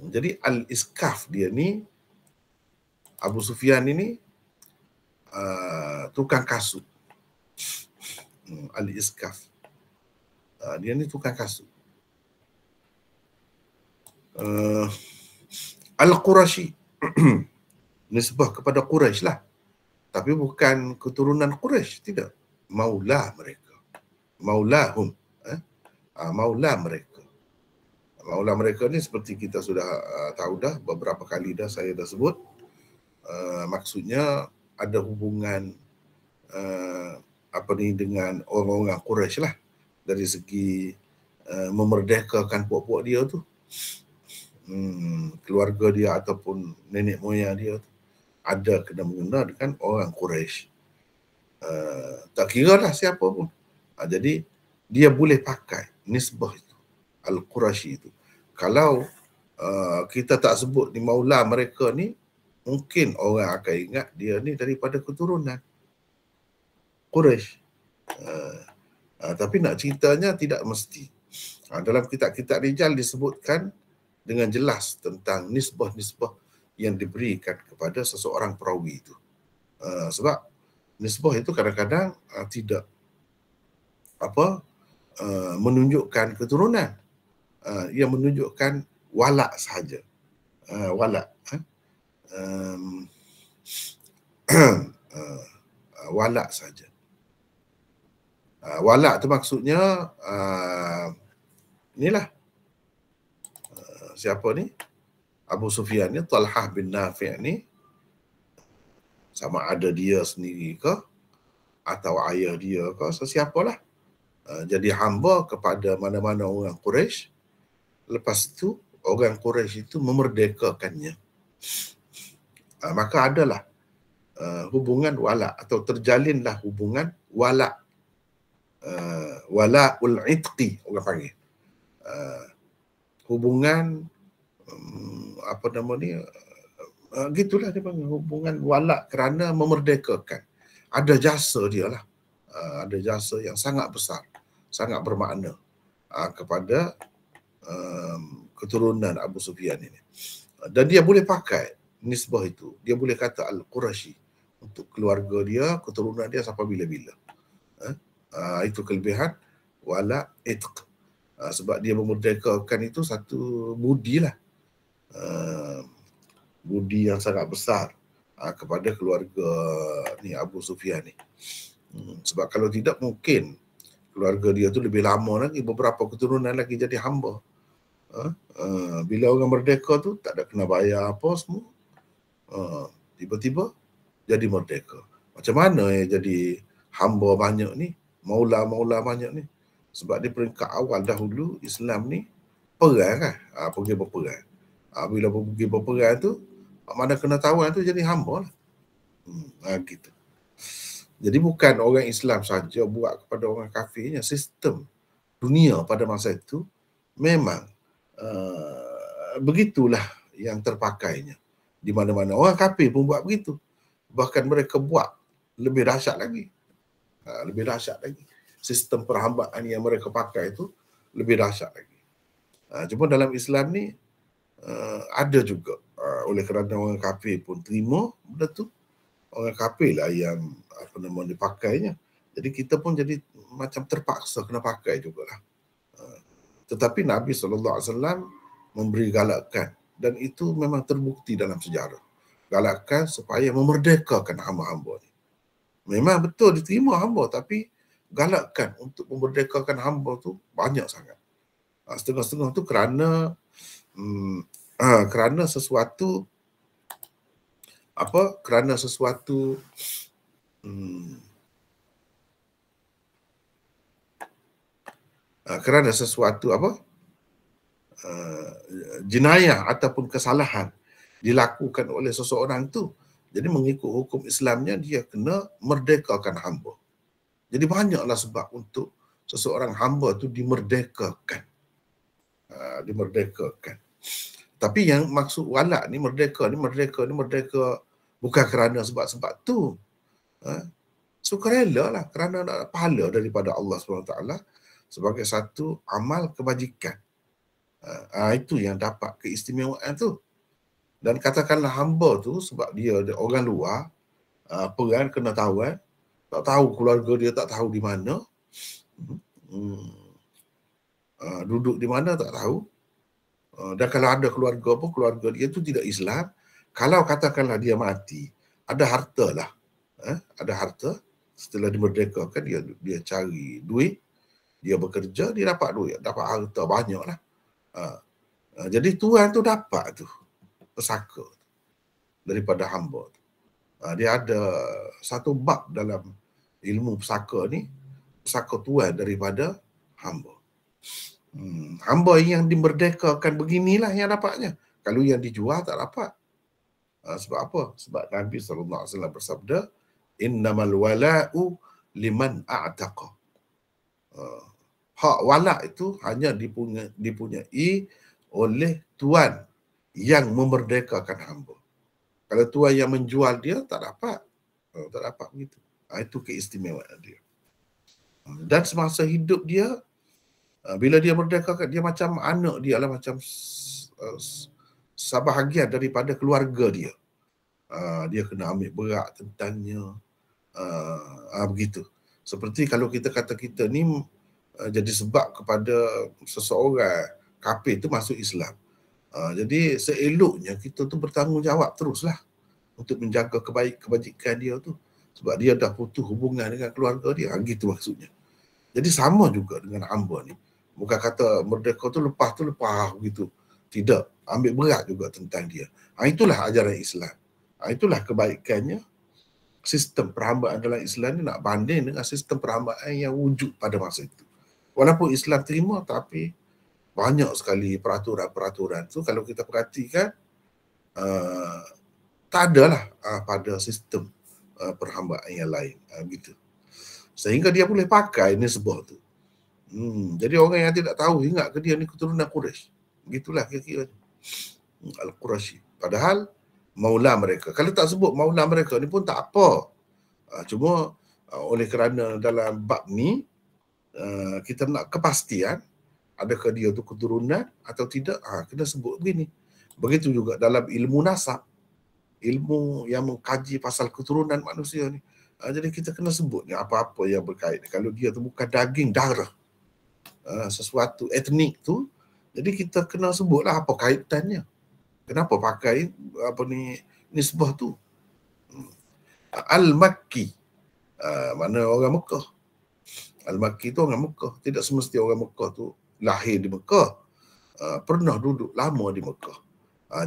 Jadi Al-Iskaf dia ni, Abu Sufyan ini tukang kasut. Al-Iskaf. Dia ni tukang kasut. Al-Qurashi. Nisbah kepada Quraisy lah. Tapi bukan keturunan Quraisy, tidak. Maula mereka. Maulahum. Maula mereka. Maula mereka ni seperti kita sudah tahu dah, beberapa kali dah saya dah sebut. Maksudnya ada hubungan dengan orang-orang Quraisy lah, dari segi memerdekakan puak-puak dia tu, keluarga dia ataupun nenek moyang dia tu ada kena-mengena dengan orang Quraisy. Tak kira lah siapa pun. Jadi dia boleh pakai nisbah itu, Al-Qurashi itu. Kalau kita tak sebut ni maula mereka ni, mungkin orang akan ingat dia ni daripada keturunan Quraisy. Tapi nak ceritanya tidak mesti. Dalam kitab-kitab rijal disebutkan dengan jelas tentang nisbah-nisbah yang diberikan kepada seseorang perawi itu. Sebab nisbah itu kadang-kadang tidak menunjukkan keturunan. Ia menunjukkan walak sahaja. Walak. Walak saja. Walak tu maksudnya inilah siapa ni? Abu Sufyan ni, Talhah bin Nafi' ni, sama ada dia sendiri ke atau ayah dia ke, sesiapalah, jadi hamba kepada mana-mana orang Quraisy. Lepas tu orang Quraisy itu memerdekakannya. Maka adalah hubungan walak atau terjalinlah hubungan walak, wala'ul itqi orang panggil. Hubungan apa nama ni, gitulah dia panggil, hubungan walak kerana memerdekakan. Ada jasa dia lah, ada jasa yang sangat besar, sangat bermakna kepada keturunan Abu Sufyan ini. Dan dia boleh pakai nisbah itu, dia boleh kata Al-Qurashi untuk keluarga dia, keturunan dia sampai bila-bila. Itu kelebihan wala itq. Sebab dia memerdekakan itu satu budi lah, budi yang sangat besar kepada keluarga ni Abu Sufyan ni. Sebab kalau tidak mungkin keluarga dia tu lebih lama lagi, beberapa keturunan lagi jadi hamba. Bila orang merdeka tu tak ada kena bayar apa semua, tiba-tiba jadi merdeka. Macam mana jadi hamba banyak ni, maula-maula banyak ni? Sebab di peringkat awal dahulu Islam ni perang kan, pergi berperang. Bila pergi berperang tu, mana kena tawan tu jadi hamba lah. Gitu. Jadi bukan orang Islam saja buat kepada orang kafirnya. Sistem dunia pada masa itu memang begitulah yang terpakainya. Di mana-mana orang kafir pun buat begitu. Bahkan mereka buat lebih dahsyat lagi. Lebih dahsyat lagi. Sistem perhambaan yang mereka pakai itu lebih dahsyat lagi. Cuma dalam Islam ni ada juga, oleh kerana orang kafir pun terima benda tu, orang kafir lah yang dipakainya. Jadi kita pun jadi macam terpaksa kena pakai jugalah. Tetapi Nabi SAW memberi galakan, dan itu memang terbukti dalam sejarah. Galakan supaya memerdekakan hamba-hamba ni. Memang betul diterima hamba, tapi galakkan untuk memerdekakan hamba tu banyak sangat. Setengah-setengah tu kerana sesuatu jenayah ataupun kesalahan dilakukan oleh seseorang tu. Jadi mengikut hukum Islamnya dia kena merdekakan hamba. Jadi banyaklah sebab untuk seseorang hamba tu dimerdekakan. Dimerdekakan. Tapi yang maksud walak ni merdeka bukan kerana sebab-sebab tu. Sukarela lah, kerana nak pahala daripada Allah SWT sebagai satu amal kebajikan. Itu yang dapat keistimewaan tu. Dan katakanlah hamba tu sebab dia orang luar, perang kena tawan, tak tahu keluarga dia, tak tahu di mana, duduk di mana tak tahu. Dan kalau ada keluarga pun, keluarga dia tu tidak Islam, kalau katakanlah dia mati, ada harta lah, ada harta. Setelah dimerdekakan, dia cari duit, dia bekerja, dia dapat duit, dapat harta banyak lah. Jadi tuan tu dapat tu pesaka daripada hamba tu. Dia ada satu bab dalam ilmu pesaka ni, pesaka tuan daripada hamba. Hamba yang dimerdekakan beginilah yang dapatnya. Kalau yang dijual tak dapat. Sebab apa? Sebab Nabi SAW bersabda, innamal wala'u liman a'taqa. Hak walak itu hanya dipunyai oleh tuan yang memerdekakan hamba. Kalau tuan yang menjual dia, tak dapat. Tak dapat begitu. Itu keistimewaan dia. Dan semasa hidup dia, bila dia merdekakan, dia macam anak dia lah, macam sebahagian daripada keluarga dia. Dia kena ambil berat tentangnya. Begitu. Seperti kalau kita kata kita ni jadi sebab kepada seseorang kafir itu masuk Islam. Jadi seeloknya kita tu bertanggungjawab teruslah untuk menjaga kebajikan dia tu, sebab dia dah putus hubungan dengan keluarga dia. Gitu maksudnya. Jadi sama juga dengan hamba ni. Bukan kata merdeka tu lepas begitu. Tidak. Ambil berat juga tentang dia. Itulah ajaran Islam. Itulah kebaikannya. Sistem perhambaan dalam Islam ni nak banding dengan sistem perhambaan yang wujud pada masa itu. Walaupun Islam terima, tapi banyak sekali peraturan-peraturan tu kalau kita perhatikan tak adalah pada sistem perhambaan yang lain. Gitu. Sehingga dia boleh pakai nisbah tu. Jadi orang yang tidak tahu ingat ke dia ni keturunan Quraisy. Begitulah kira-kira. Al-Quraisy. Padahal maula mereka. Kalau tak sebut maula mereka ni pun tak apa. Cuma oleh kerana dalam bab ni kita nak kepastian adakah dia tu keturunan atau tidak, kena sebut begini. Begitu juga dalam ilmu nasab, ilmu yang mengkaji pasal keturunan manusia ni. Jadi kita kena sebut ni apa-apa yang berkait. Kalau dia tu bukan daging darah, sesuatu etnik tu, jadi kita kena sebutlah apa kaitannya. Kenapa pakai nisbah tu? Al-Makki, mana orang Mekah. Al-Makki tu orang Mekah. Tidak semesti orang Mekah tu lahir di Mekah. Pernah duduk lama di Mekah.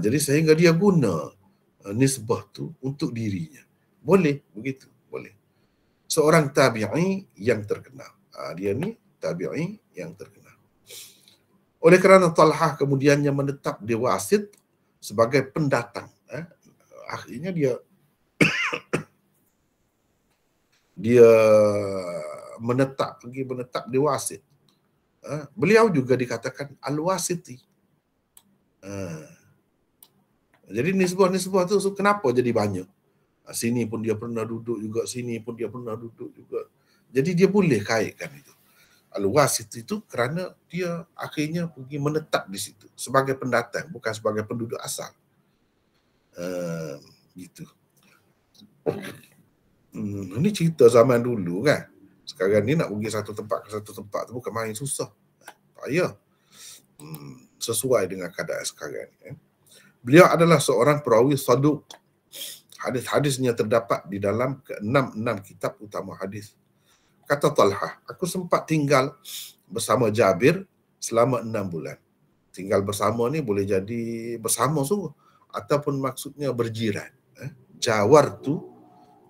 Jadi sehingga dia guna nisbah tu untuk dirinya. Boleh begitu, boleh. Seorang tabi'i yang terkenal. Dia ni tabi'i yang terkenal. Oleh kerana Talhah kemudiannya menetap di wasit sebagai pendatang. Akhirnya dia menetap di wasit. Beliau juga dikatakan Al-Wasiti. Jadi nisbah-nisbah tu kenapa jadi banyak? Sini pun dia pernah duduk juga, sini pun dia pernah duduk juga. Jadi dia boleh kaitkan itu. Al-Wasit itu kerana dia akhirnya pergi menetap di situ sebagai pendatang, bukan sebagai penduduk asal. Gitu. Ini cerita zaman dulu kan. Sekarang ni nak pergi satu tempat ke satu tempat tu bukan main, susah. Payah. Sesuai dengan keadaan sekarang ni. Beliau adalah seorang perawi saduq. Hadis-hadisnya terdapat di dalam ke-6 kitab utama hadis. Kata Talhah, aku sempat tinggal bersama Jabir selama 6 bulan. Tinggal bersama ni boleh jadi bersama sungguh ataupun maksudnya berjiran. Jawar tu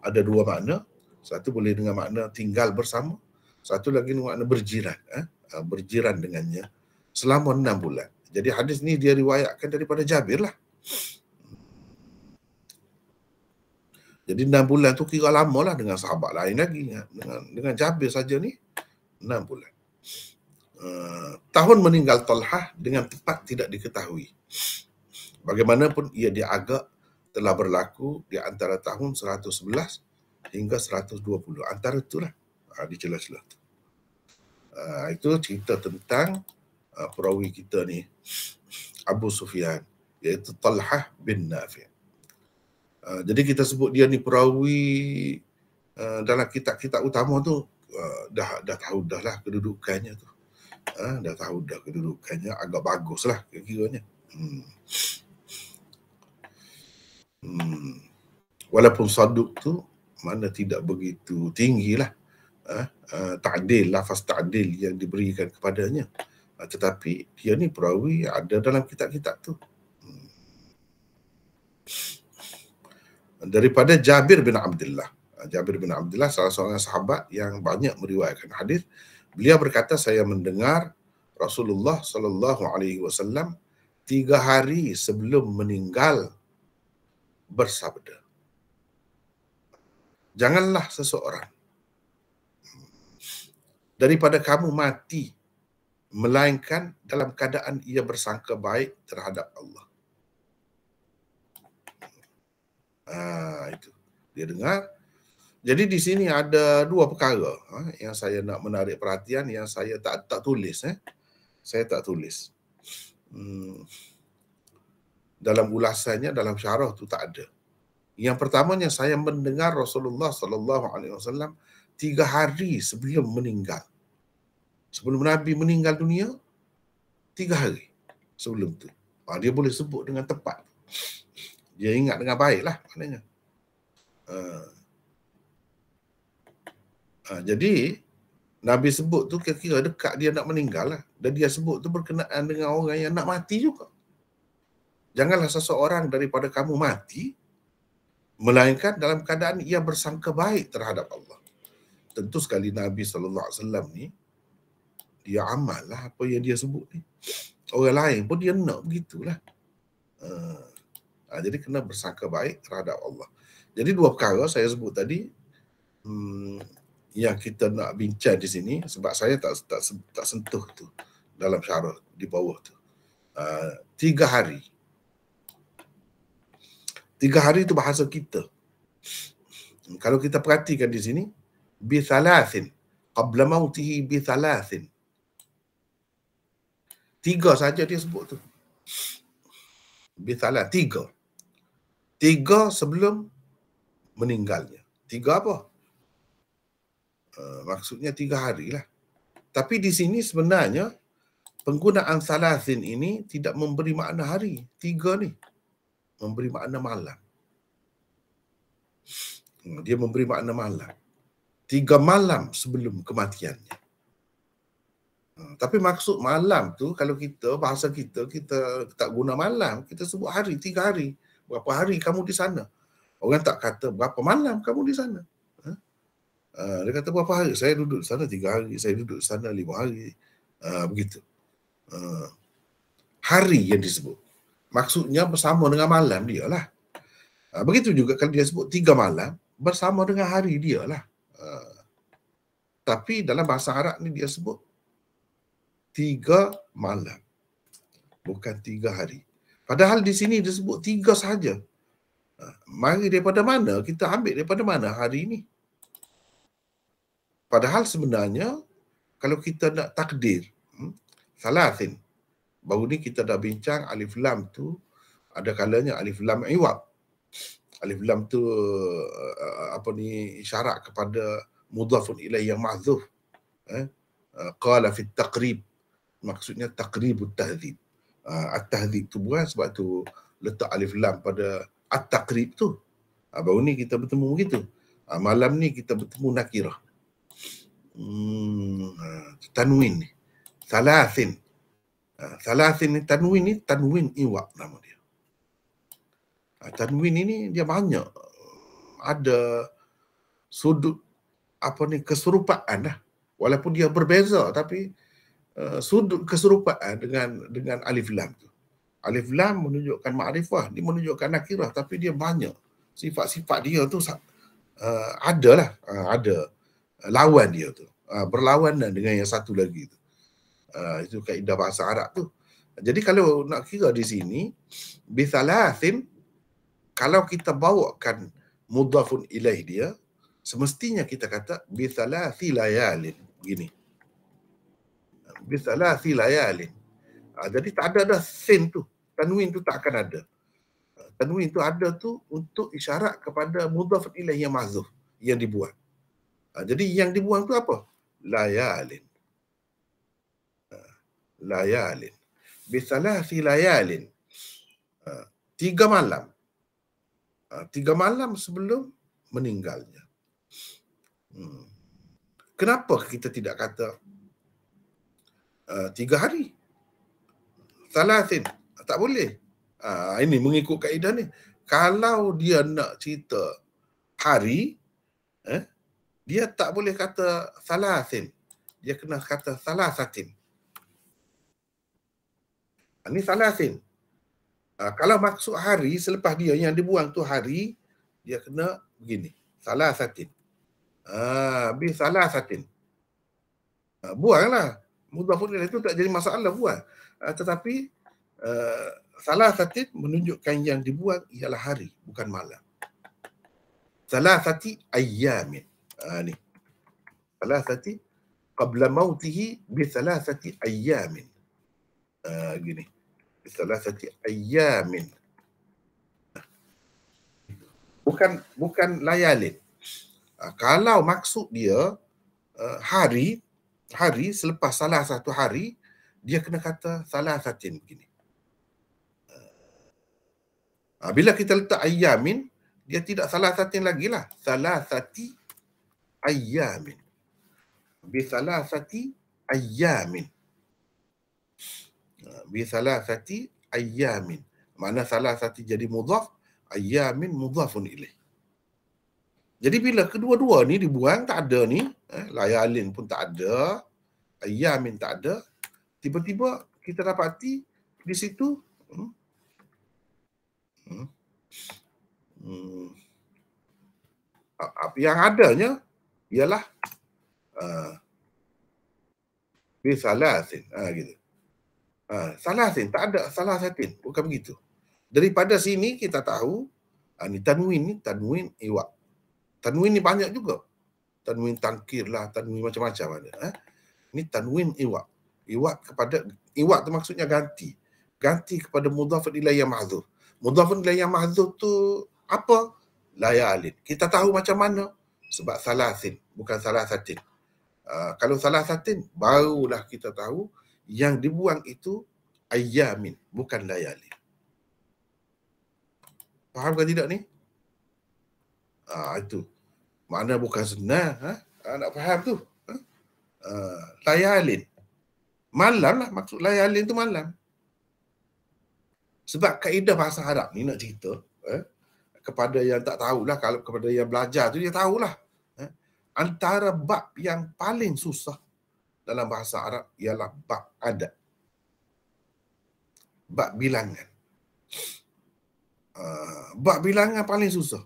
ada dua makna. Satu boleh dengan makna tinggal bersama, satu lagi dengan makna berjiran. Berjiran dengannya selama 6 bulan. Jadi hadis ni dia riwayatkan daripada Jabir lah. Jadi 6 bulan tu kira lama lah, dengan sahabat lain lagi. Dengan Jabir saja ni 6 bulan. Tahun meninggal Talhah dengan tepat tidak diketahui. Bagaimanapun ia diagak telah berlaku di antara tahun 111 hingga 120. Antara itulah di celah-celah tu. Itu cerita tentang perawi kita ni, Abu Sufyan, iaitu Talhah bin Nafi'. Jadi kita sebut dia ni perawi dalam kitab-kitab utama tu, dah tahu dah lah kedudukannya tu. Dah tahu dah kedudukannya, agak bagus lah kira-kiranya. Walaupun saduq tu mana tidak begitu tinggi lah ta'dil, lafaz ta'dil yang diberikan kepadanya, tetapi dia ni perawi ada dalam kitab-kitab tu. Daripada Jabir bin Abdullah. Jabir bin Abdullah salah seorang sahabat yang banyak meriwayatkan hadis. Beliau berkata, saya mendengar Rasulullah sallallahu alaihi wasallam 3 hari sebelum meninggal bersabda, janganlah seseorang daripada kamu mati melainkan dalam keadaan ia bersangka baik terhadap Allah. Itu. Dia dengar. Jadi di sini ada dua perkara yang saya nak menarik perhatian, yang saya tak tulis. Saya tak tulis. Dalam ulasannya, dalam syarah tu tak ada. Yang pertamanya, saya mendengar Rasulullah SAW 3 hari sebelum meninggal. Sebelum Nabi meninggal dunia, 3 hari sebelum tu. Dia boleh sebut dengan tepat. Dia ingat dengan baik lah maknanya. Jadi Nabi sebut tu kira-kira dekat dia nak meninggal lah. Dan dia sebut tu berkenaan dengan orang yang nak mati juga. Janganlah seseorang daripada kamu mati melainkan dalam keadaan ia bersangka baik terhadap Allah. Tentu sekali Nabi SAW ni dia amal lah apa yang dia sebut ni. Orang lain pun dia nak begitulah. Jadi kena bersangka baik terhadap Allah. Jadi dua perkara saya sebut tadi yang kita nak bincang di sini, sebab saya tak sentuh tu dalam syarah di bawah tu. 3 hari. 3 hari itu bahasa kita. Kalau kita perhatikan di sini, bi thalathin qabla mautihi bi thalathin. 3 saja dia sebut tu. Bi thalath, 3. 3 sebelum meninggalnya. 3 apa? Maksudnya 3 hari lah. Tapi di sini sebenarnya penggunaan thalathin ini tidak memberi makna hari. 3 ni memberi makna malam. Dia memberi makna malam. 3 malam sebelum kematiannya. Tapi maksud malam tu, kalau kita, bahasa kita tak guna malam. Kita sebut hari, 3 hari. Berapa hari kamu di sana? Orang tak kata berapa malam kamu di sana. Dia kata berapa hari? Saya duduk di sana 3 hari. Saya duduk di sana 5 hari. Begitu. Hari yang disebut. Maksudnya bersama dengan malam dia lah. Begitu juga kalau dia sebut 3 malam, bersama dengan hari dia lah. Tapi dalam bahasa Arab ni dia sebut 3 malam. Bukan 3 hari. Padahal di sini dia sebut 3 sahaja. Mari daripada mana? Kita ambil daripada mana hari ni? Padahal sebenarnya kalau kita nak takdir thalathin, baru ni kita dah bincang alif lam tu ada kalanya alif lam iwad. Alif lam tu isyarat kepada mudhafun ilaih yang mahdzuf. Qala fi taqrib, maksudnya taqribut tahdzib. At-tahdzib tu bukan, sebab tu letak alif lam pada at-taqrib tu. Baru ni kita bertemu begitu. Malam ni kita bertemu nakirah. Tanwin ni thalathin. Thalathin ni tanwin iwaq nama dia. Tanwin ini dia banyak ada sudut keserupaan lah. Walaupun dia berbeza, tapi sudut keserupaan dengan alif lam tu. Alif lam menunjukkan ma'rifah, dia menunjukkan nakirah, tapi dia banyak sifat-sifat dia tu ada lawan dia tu, berlawanan dengan yang satu lagi tu. Itu kaedah bahasa Arab tu. Jadi kalau nak kira di sini bithalathin, kalau kita bawakan mudhafun ilaih dia, semestinya kita kata bithalathi layalin, begini. Bithalathi layalin. Jadi tak ada dah sin tu, tanwin tu tak akan ada. Tanwin tu ada tu untuk isyarat kepada mudhafun ilaih yang mahdzuf, yang dibuang. Jadi yang dibuang tu apa? Layalin. Layalin. Bithalathi layalin. 3 malam. 3 malam sebelum meninggalnya. Kenapa kita tidak kata 3 hari? Thalathin. Tak boleh. Ini mengikut kaedah ni. Kalau dia nak cerita hari, dia tak boleh kata thalathin. Dia kena kata thalathatin. Ini thalathin. Kalau maksud hari, selepas dia yang dibuang tu hari, dia kena begini. Thalathatin. Bi thalathatin. Buanglah. Mudhafun ilaih itu tak jadi masalah buang. Tetapi salasatin menunjukkan yang dibuang ialah hari, bukan malam. Salasati ayyamin. Ni. Salasati qabla mautihi bi salasati ayyamin. Gini. Bi salasati ayyamin. Bukan layalin. Kalau maksud dia hari selepas salah satu hari, dia kena kata salasatin begini. Bila kita letak ayyamin, dia tidak salasatin lagi lah. Salasati ayyamin. Bisalasati ayyamin. Bisalasati ayyamin. Mana salasati jadi mudhaf, ayyamin mudhafun ilaih. Jadi bila kedua-dua ni dibuang, tak ada ni, layalin pun tak ada, ayyamin tak ada, tiba-tiba kita dapati di situ yang adanya ialah bisalasin, gitu. Salasin, tak ada salasatin, bukan begitu. Daripada sini kita tahu ni tanwin iwak. Tanwin ni banyak juga. Tanwin tangkir lah, tanwin macam-macam ada. Ni tanwin iwak. Iwak tu maksudnya ganti. Ganti kepada mudhaf ilaih yang mahdzuf. Mudhaf ilaih yang mahdzuf tu apa? Layalin. Kita tahu macam mana? Sebab salasin, bukan salasatin. Kalau salasatin, barulah kita tahu yang dibuang itu ayyamin, bukan layalin. Faham ke tidak ni? Itu. Makna bukan senang. Nak faham tu. Layalin. Malam lah, maksud layalin tu malam. Sebab kaedah bahasa Arab ni nak cerita, kepada yang tak tahulah, kalau kepada yang belajar tu dia tahulah. Antara bab yang paling susah dalam bahasa Arab ialah bab adat. Bab bilangan. Bab bilangan paling susah.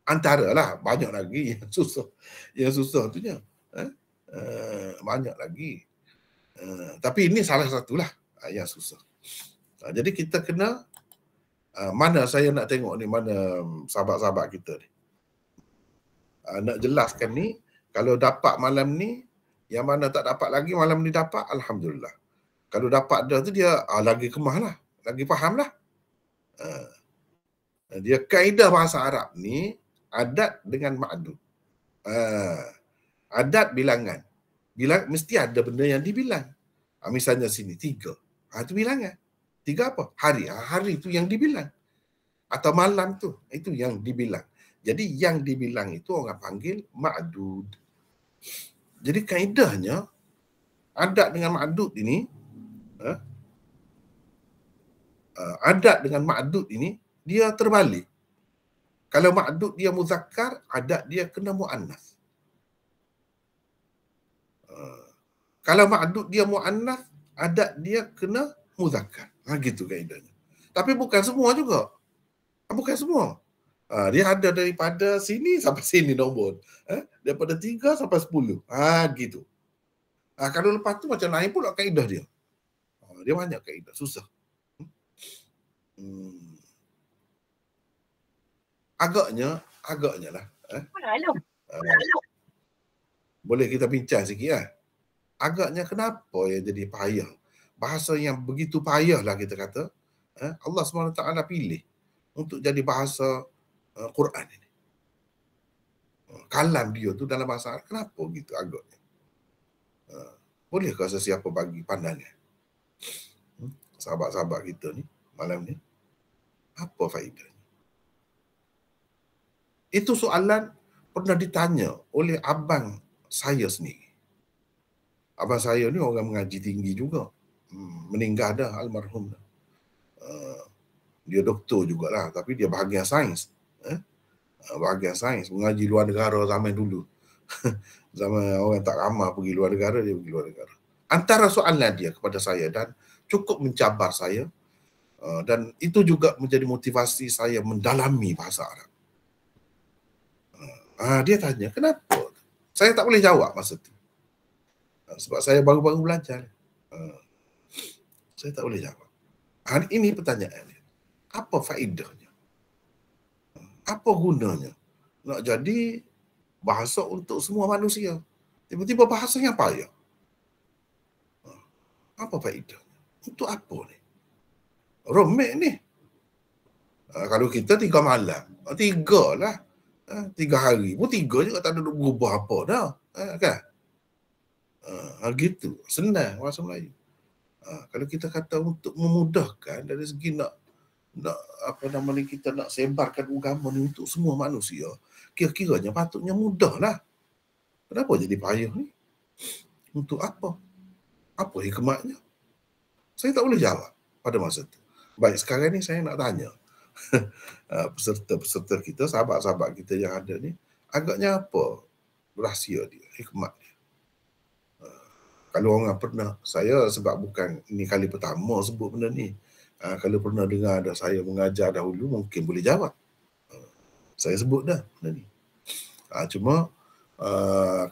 Antaralah, banyak lagi yang susah. Yang susah tu je. Banyak lagi. Tapi ini salah satulah yang susah. Jadi kita kena, mana saya nak tengok ni, mana sahabat-sahabat kita ni. Nak jelaskan ni, kalau dapat malam ni, yang mana tak dapat lagi malam ni dapat, alhamdulillah. Kalau dapat dah tu dia lagi kemah lah, lagi faham lah. Dia kaedah bahasa Arab ni adat dengan ma'dud. Adat bilangan. Mesti ada benda yang dibilang. Misalnya sini 3. Itu bilangan. 3 apa? Hari. Hari itu yang dibilang. Atau malam tu, itu yang dibilang. Jadi yang dibilang itu orang panggil ma'dud. Jadi kaedahnya adat dengan ma'dud ini, adat dengan ma'dud ini dia terbalik. Kalau ma'dud dia muzakkar, adat dia kena muannas. Kalau ma'dud dia muannas, adat dia kena muzakkar. Gitu kaedahnya. Tapi bukan semua juga. Bukan semua. Dia ada daripada sini sampai sini nombor. Daripada 3 sampai 10. Gitu. Kalau lepas tu macam lain pula kaedah dia. Dia banyak kaedah. Susah. Agaknya lah. Boleh kita bincang sikit lah. Agaknya kenapa yang jadi payah? Bahasa yang begitu payah lah kita kata. Allah SWT pilih untuk jadi bahasa Quran ini. Kalam dia tu dalam bahasa Arab. Kenapa gitu agaknya? Bolehkah sesiapa bagi pandangan? Sahabat-sahabat kita ni malam ni. Apa faedahnya? Itu soalan pernah ditanya oleh abang saya sendiri. Abang saya ni orang mengaji tinggi juga. Meninggal dah, almarhum dah. Dia doktor jugalah, tapi dia bahagian sains. Bahagian sains, mengaji luar negara zaman dulu. Zaman orang tak ramah pergi luar negara, dia pergi luar negara. Antara soalan dia kepada saya dan cukup mencabar saya, dan itu juga menjadi motivasi saya mendalami bahasa Arab. Dia tanya, kenapa? Saya tak boleh jawab masa tu. Sebab saya baru-baru belajar. Saya tak boleh jawab. Hari ini pertanyaan dia, apa faedahnya? Apa gunanya nak jadi bahasa untuk semua manusia? Tiba-tiba bahasanya payah. Apa faedahnya? Untuk apa ni? Romek ni. Kalau kita 3 malam, 3 lah. 3 hari pun 3 je, tak ada nak berubah apa dah. Kan? Gitu. Senang bahasa Melayu. Kalau kita kata untuk memudahkan dari segi nak apa nama ni, kita nak sebarkan agama ni untuk semua manusia, kira-kiranya patutnya mudah lah. Kenapa jadi payah ni? Untuk apa? Apa hikmatnya? Saya tak boleh jawab pada masa tu. Baik, sekarang ni saya nak tanya peserta-peserta kita, sahabat-sahabat kita yang ada ni, agaknya apa rahsia dia, hikmat dia? Kalau orang pernah, saya sebab bukan ini kali pertama sebut benda ni, kalau pernah dengar ada saya mengajar dahulu, mungkin boleh jawab. Saya sebut dah benda ni. Cuma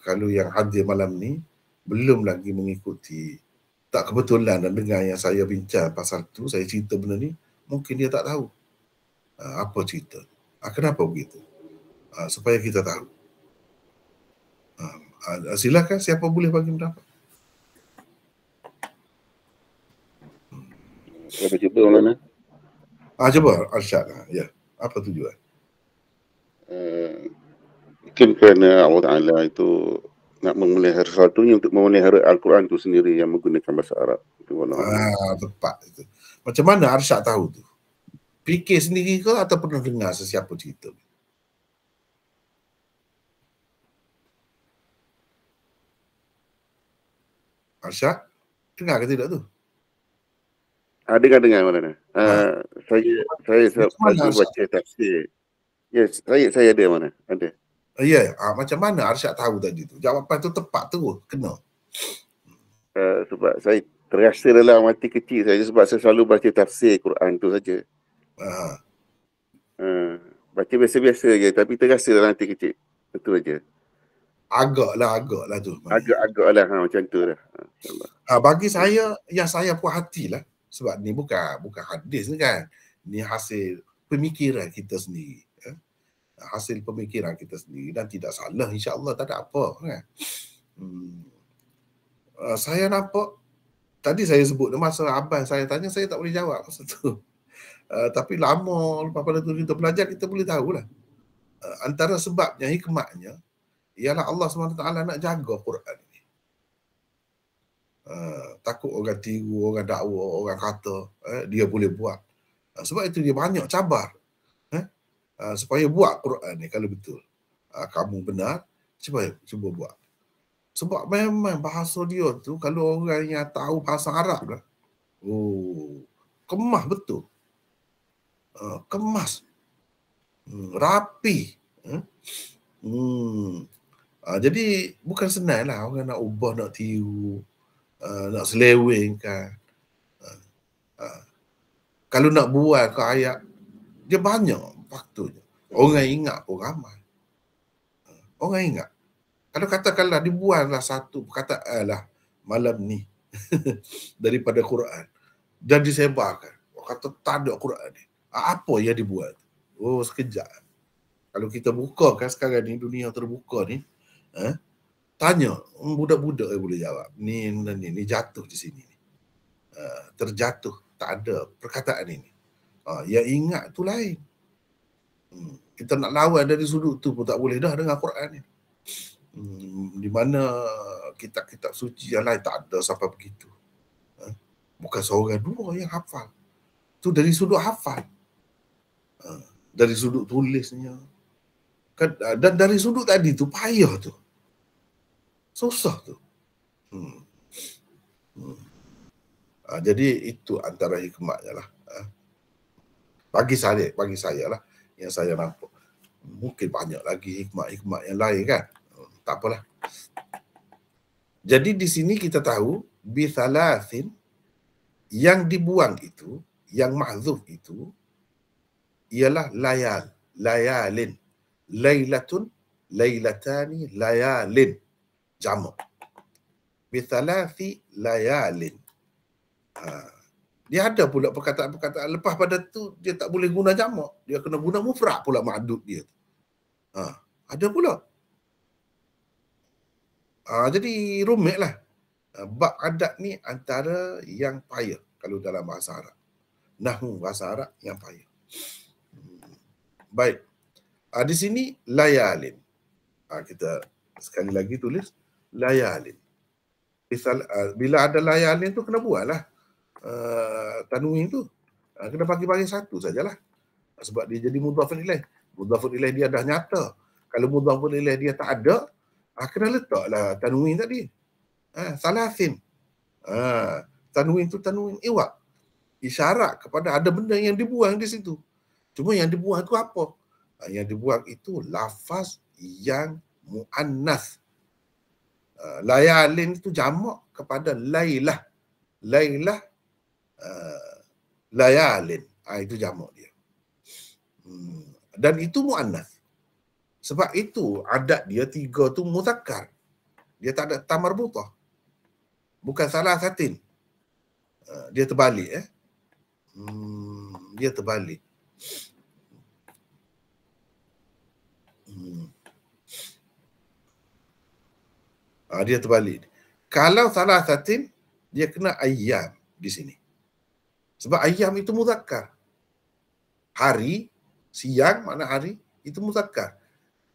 kalau yang hadir malam ni belum lagi mengikuti, tak kebetulan dan dengar yang saya bincang pasal tu, saya cerita benda ni, mungkin dia tak tahu apa cerita. Kenapa begitu? Supaya kita tahu. Silakan, siapa boleh bagi pendapat? Apa cuba Maulana? Cuba Arsyad. Ya, apa tujuan? Mungkin kerana Allah Ta'ala itu nak memelihara sesuatunya untuk memelihara Al-Quran itu sendiri yang menggunakan bahasa Arab. Itu tepat itu. Macam mana Arsyad tahu tu? Fikir sendiri ke atau pernah dengar sesiapa cerita? Arsyad, dengar ke tidak tu? Dengar Maulana. Saya baca tafsir. Ya, saya ada mana? Ada. Ya, macam mana Arsyad tahu tadi tu? Jawapan tu tepat tu, kena. Sebab saya terasa dalam hati kecil saya, sebab saya selalu baca tafsir Quran tu saja. Baca biasa-biasa je, tapi terasa dalam hati kecil. Itu saja. Agaklah tu. Agak-agak lah macam tu dah. Bagi saya, yang saya puas hatilah, sebab ni bukan hadis ni kan. Ni hasil pemikiran kita sendiri. Hasil pemikiran kita sendiri dan tidak salah, insya-Allah, tak ada apa kan. Saya nampak tadi saya sebut masa abang saya tanya, saya tak boleh jawab masa tu. Tapi lama lepas pada tu kita belajar, kita boleh tahulah. Antara sebabnya, hikmatnya ialah Allah SWT nak jaga Quran ni. Takut orang tiru, orang dakwa, orang kata dia boleh buat. Sebab itu dia banyak cabar supaya buat Quran ni kalau betul. Kamu benar, cuba buat. Sebab memang bahasa dia tu, kalau orang yang tahu bahasa Arab lah, kemas betul. Kemas. Rapi. Jadi bukan senang lah orang nak ubah, nak tiru, nak selewengkan. Kalau nak buat ke ayat, dia banyak faktornya. Orang ingat pun ramai. Orang ingat. Kalau katakanlah dibuatlah satu perkataan lah malam ni daripada Quran dan disebarkan, kata tak ada Quran ni, apa yang dibuat? Sekejap. Kalau kita buka kan sekarang ni, dunia terbuka ni, tanya budak-budak yang boleh jawab. Ni jatuh di sini ni. Terjatuh, tak ada perkataan ini. Yang ingat tu lain. Kita nak lawan dari sudut tu pun tak boleh dah dengan Quran ni. Di mana kitab-kitab suci yang lain tak ada sampai begitu. Bukan seorang dua yang hafal. Tu dari sudut hafal. Dari sudut tulisnya. Dan dari sudut tadi tu payah tu. Susah tu. Jadi itu antara hikmatnya lah. Bagi saya lah yang saya nampak. Mungkin banyak lagi hikmat-hikmat yang lain kan. Tak apalah. Jadi di sini kita tahu bithalathin, yang dibuang itu, yang mahzuf itu ialah layalin. Lailatun, lailatani, layalin. Jamak. Bithalathi layalin. Dia ada pula perkataan-perkataan lepas pada tu dia tak boleh guna jamak. Dia kena guna mufrad pula ma'dud dia. Ada pula. Jadi rumit lah. Bab adat ni antara yang payah kalau dalam bahasa Arab. Nahwu bahasa Arab yang payah. Baik. Di sini layalin. Kita sekali lagi tulis layalin. Bila ada layalin tu kena buatlah tanwin tu. Kena bagi-bagi satu sajalah. Sebab dia jadi mudhafun ilaih. Mudhafun ilaih dia dah nyata. Kalau mudhafun ilaih dia tak ada, kena letaklah tanwin tadi. Salasin. Tanwin tu tanwin iwak. Isyarat kepada ada benda yang dibuang di situ. Cuma yang dibuang itu apa? Yang dibuang itu lafaz yang muannas. Layalin itu jamak kepada lailah. Lailah layalin. Itu jamak dia. Dan itu muannas. Sebab itu adat dia 3 tu muzakkar. Dia tak ada ta marbutah. Bukan salah satin. Dia terbalik. Dia terbalik. Dia terbalik. Kalau salah satin, dia kena ayyam di sini. Sebab ayyam itu muzakkar. Hari, siang makna hari, itu muzakkar.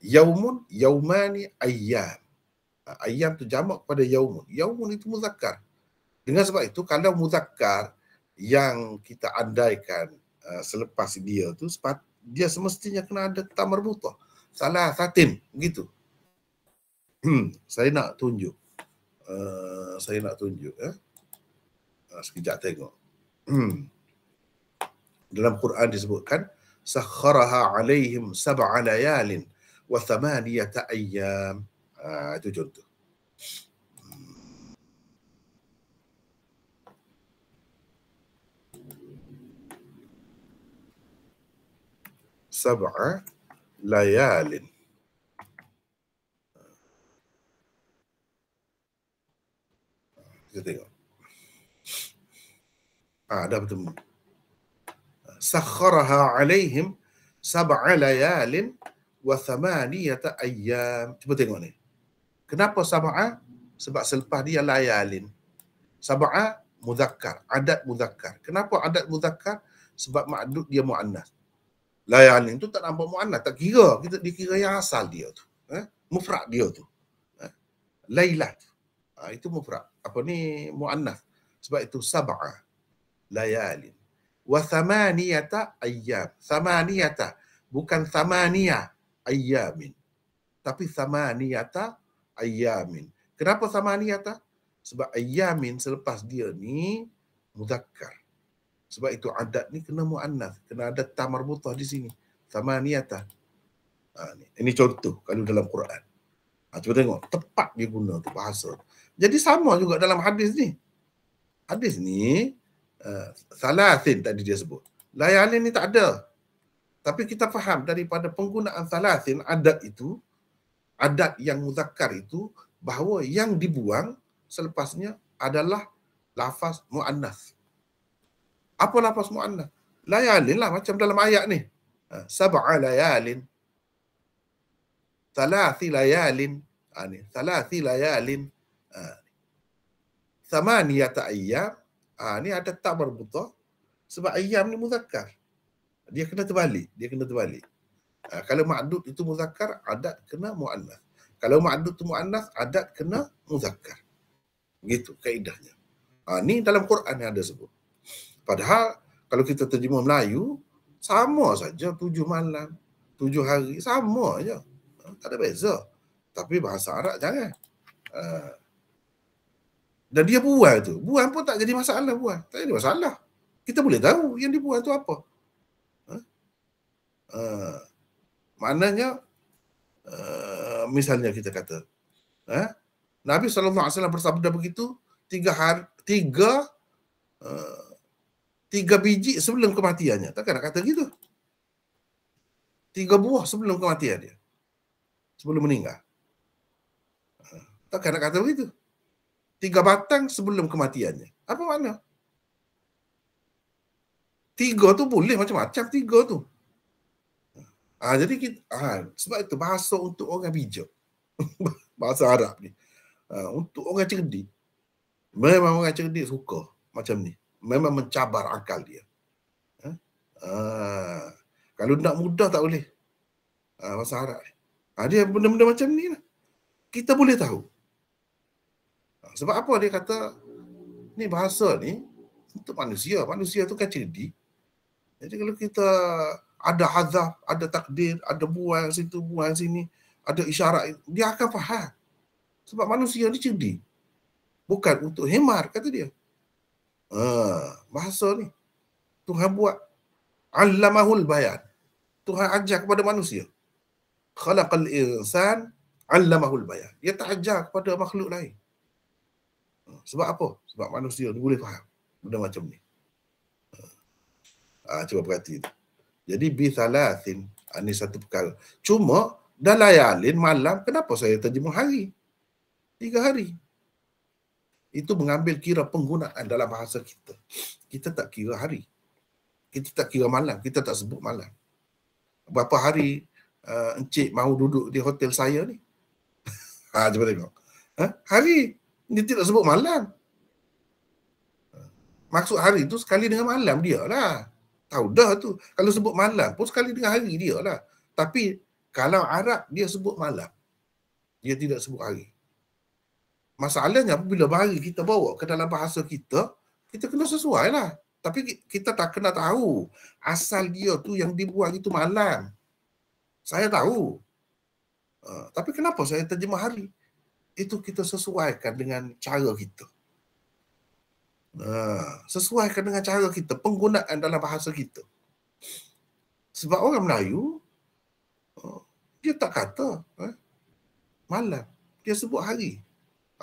Yaumun, yaumani, ayyam. Ayyam tu jamak pada yaumun. Yaumun itu muzakkar. Dengan sebab itu, kalau muzakkar yang kita andaikan selepas dia tu, dia semestinya kena ada ta marbutah. Salah satin, begitu. Saya nak tunjuk. Sekejap tengok. Dalam Quran disebutkan sakharaha alaihim sab'a layalin wa thamaniyata ayyam. Itu contoh. Sab'a layalin. Kita tengok. Dah bertemu. Sakharaha alaihim sab'a layalin wa thamaniyata ayyam. Cuba tengok ni. Kenapa sab'a? Sebab selepas dia layalin. Sab'a muzakkar, adat muzakkar. Kenapa adat muzakkar? Sebab ma'dud dia muannas. Layalin tu tak nampak muannas, tak kira. Kita dikira yang asal dia tu. Mufrad dia tu. Lailat. Itu mufrad. Apa ni? Muannas. Sebab itu sab'a layalin. Wa thamaniyata ayyam. Thamaniyata. Bukan thamaniya ayyamin. Tapi thamaniyata ayyamin. Kenapa thamaniyata? Sebab ayyamin selepas dia ni muzakkar. Sebab itu adat ni kena muannas. Kena ada ta marbutah di sini. Thamaniyata. Ini contoh kalau dalam Quran. Cuba tengok. Tepat dia guna tu bahasa. Jadi sama juga dalam hadis ni. Hadis ni salasin tadi dia sebut. Layalin ni tak ada. Tapi kita faham daripada penggunaan salasin, adat itu, adat yang muzakkar itu, bahawa yang dibuang selepasnya adalah lafaz muannas. Apa lafaz muannas? Layalin lah macam dalam ayat ni. Sab'a layalin. Thalathi layalin. Thalathi layalin. Thamaniyata ayyam. Ni ada tak marbutah. Sebab ayyam ni muzakkar. Dia kena terbalik. Kalau ma'dud itu muzakkar, adat kena muannas. Kalau ma'dud itu muannas, adat kena muzakkar. Begitu kaedahnya. Ni dalam Quran yang ada sebut. Padahal kalau kita terjemah Melayu, sama saja 7 malam, 7 hari, sama aja. Tak ada beza. Tapi bahasa Arab jangan. Dan dia buang tu. Buang pun tak jadi masalah buang. Tak jadi masalah. Kita boleh tahu yang dibuang tu apa. Maknanya misalnya kita kata Nabi SAW bersabda begitu 3 biji sebelum kematiannya. Takkan nak kata gitu. 3 buah sebelum kematian dia. Sebelum meninggal. Takkan nak kata begitu. 3 batang sebelum kematiannya. Apa makna? 3 tu boleh macam-macam 3 tu. Jadi sebab itu bahasa untuk orang bijak. Bahasa Arab ni. Untuk orang cerdik. Memang orang cerdik suka macam ni. Memang mencabar akal dia. Kalau nak mudah tak boleh. Bahasa Arab ni. Dia benda-benda macam ni lah. Kita boleh tahu. Sebab apa dia kata ni bahasa ni untuk manusia. Manusia tu kan cerdik. Jadi kalau kita ada hazaf, ada takdir, ada buang situ, buang sini, ada isyarat, dia akan faham. Sebab manusia ni cerdik. Bukan untuk hemar, kata dia. Bahasa ni Tuhan buat allamahul bayan. Tuhan ajar kepada manusia. Khalaqal insan allamahul bayan. Dia tak ajar kepada makhluk lain. Sebab apa? Sebab manusia ni boleh faham benda macam ni. Cuba perhati tu. Jadi bithalathin, ini satu perkara. Cuma dalam layalin malam, kenapa saya terjemah hari? 3 hari. Itu mengambil kira penggunaan dalam bahasa kita. Kita tak kira hari. Kita tak kira malam. Kita tak sebut malam. Berapa hari Encik mahu duduk di hotel saya ni? Cuba tengok. Hari. Dia tidak sebut malam. Maksud hari tu sekali dengan malam dia lah. Tahu dah tu. Kalau sebut malam pun sekali dengan hari dia lah. Tapi kalau Arab dia sebut malam. Dia tidak sebut hari. Masalahnya apabila bahari kita bawa ke dalam bahasa kita, kita kena sesuai lah. Tapi kita tak kena tahu asal dia tu yang dibuang itu malam. Saya tahu. Tapi kenapa saya terjemah hari? Itu kita sesuaikan dengan cara kita. Sesuaikan dengan cara kita, penggunaan dalam bahasa kita. Sebab orang Melayu, dia tak kata malam, dia sebut hari.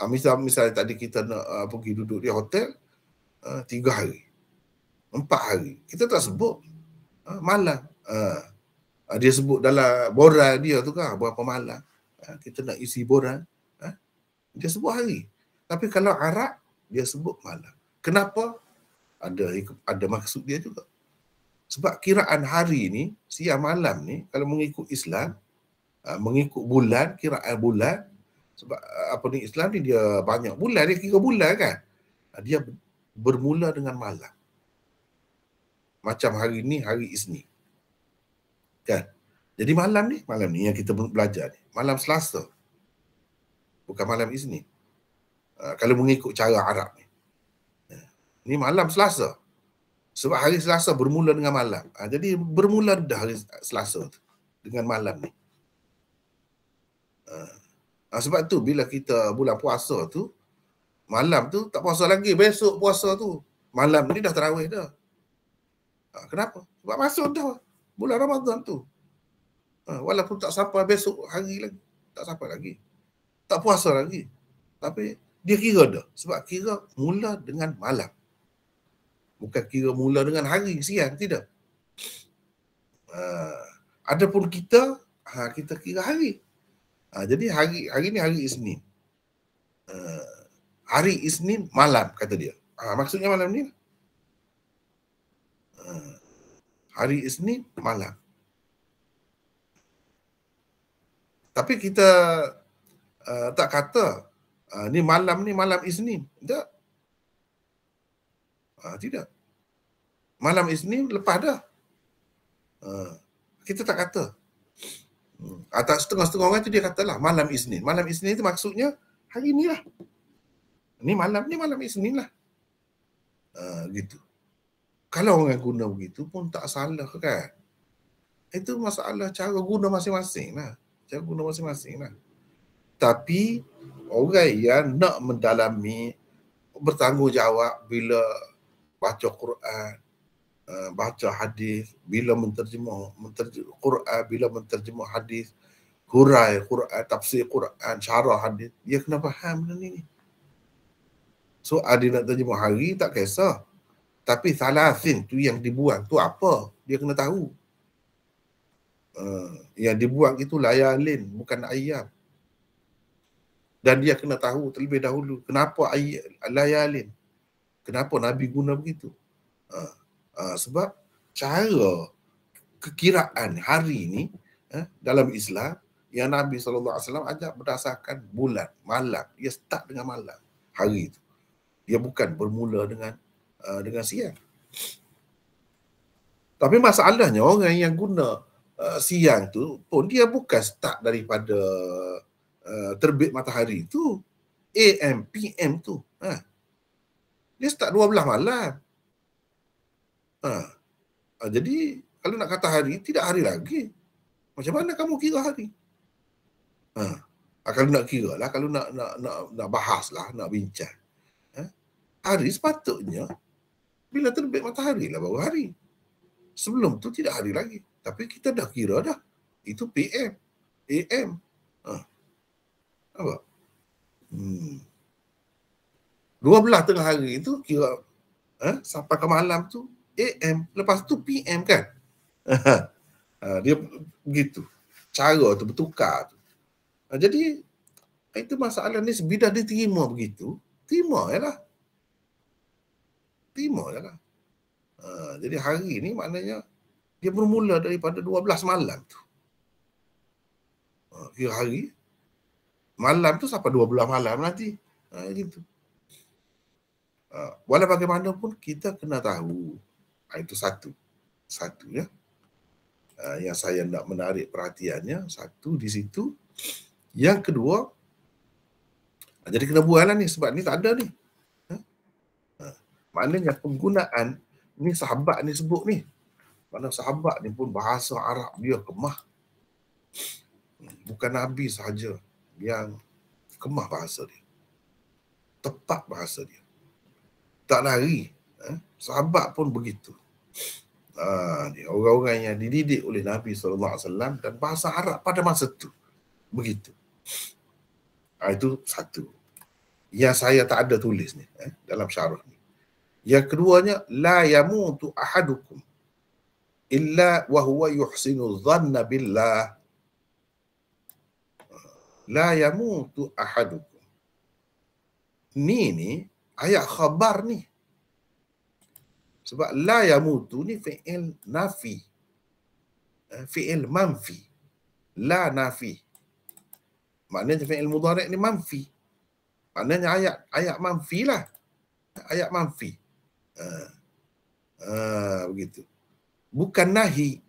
Misalnya tadi kita nak pergi duduk di hotel 3 hari, 4 hari, kita tak sebut malam. Dia sebut dalam borang dia tu kan, berapa malam kita nak isi borang, dia sebut hari. Tapi kalau Arab, dia sebut malam. Kenapa? Ada maksud dia juga. Sebab kiraan hari ni, siang malam ni, kalau mengikut Islam, mengikut bulan, kiraan bulan, sebab apa ni Islam ni dia banyak bulan, dia kira bulan kan. Dia bermula dengan malam. Macam hari ni, hari Isnin. Kan? Jadi malam ni yang kita belajar ni, malam Selasa. Bukan malam Isnin. Kalau mengikut cara Arab ni. Ni malam Selasa. Sebab hari Selasa bermula dengan malam. Jadi bermula dah hari Selasa tu dengan malam ni. Sebab tu bila kita bulan puasa tu, malam tu tak puasa lagi, besok puasa tu. Malam ni dah tarawih dah. Kenapa? Sebab masuk dah bulan Ramadan tu. Walaupun tak sampai besok hari lagi. Tak sampai lagi. Tak puasa lagi. Tapi dia kira dah. Sebab kira mula dengan malam. Bukan kira mula dengan hari, siang. Tidak. Adapun kita kira hari. Jadi hari ni hari Isnin. Hari Isnin malam, kata dia. Maksudnya malam ni. Hari Isnin malam. Tapi kita tak kata ni malam Isnin. Tak. Tidak. Malam Isnin lepas dah. Kita tak kata. Atas setengah-setengah orang tu dia katalah malam Isnin. Malam Isnin itu maksudnya hari ni lah. Ni malam Isnin lah. Gitu. Kalau orang guna begitu pun tak salah kan. Itu masalah cara guna masing-masing lah. Cara guna masing-masing lah. Tapi orang yang nak mendalami, bertanggungjawab bila baca Quran, baca hadis, bila menterjemah Quran, bila menterjemah hadis, hurai Quran, tafsir Quran, syarah hadis, dia kena faham benda ni. So dia nak terjemah hari tak kisah. Tapi salasin tu yang dibuang tu apa? Dia kena tahu. Yang dibuang itu layalin, bukan ayam. Dan dia kena tahu terlebih dahulu kenapa layalin. Kenapa Nabi guna begitu. Sebab cara kekiraan hari ni dalam Islam yang Nabi SAW ajak berdasarkan bulan, malam. Dia start dengan malam, hari itu. Dia bukan bermula dengan siang. Tapi masalahnya orang yang guna siang tu pun dia bukan start daripada terbit matahari tu. AM, PM tu. Dia start 12 malam. Jadi kalau nak kata hari, tidak hari lagi. Macam mana kamu kira hari? Kalau nak kira lah, kalau nak bahas lah, nak bincang. Hari sepatutnya bila terbit matahari lah baru hari. Sebelum tu tidak hari lagi. Tapi kita dah kira dah. Itu PM, AM. Apa? 12 tengah hari itu kira sampai ke malam tu AM. Lepas tu PM kan? Dia begitu. Cara tu bertukar tu. Jadi itu masalah ni bila dia terima begitu, terima je lah. Jadi hari ni maknanya dia bermula daripada 12 malam tu. Kira hari, malam tu sampai 12 malam nanti. Gitu. Walau bagaimanapun kita kena tahu. Itu satu ya. Yang saya nak menarik perhatiannya, satu di situ. Yang kedua, jadi kena buat lah ni sebab ni tak ada ni. Maknanya penggunaan ni sahabat ni sebut ni. Mana sahabat ni pun bahasa Arab dia kemah. Bukan Nabi sahaja yang kemah bahasa dia. Tepat bahasa dia. Tak lari. Sahabat pun begitu. Orang-orang yang dididik oleh Nabi SAW dan bahasa Arab pada masa itu. Begitu. Itu satu. Yang saya tak ada tulis ni dalam syarah ni. Yang keduanya, la yamutu ahadukum illa wa huwa yuhsinu dhanna billah. La yamutu ahadukum. Ni ayat khabar ni. Sebab la yamutu ni fi'il nafi. Fi'il manfi. La nafi. Maknanya fi'il mudhari' ni manfi. Maknanya ayat manfi lah. Ayat manfi. Begitu. Bukan nahi.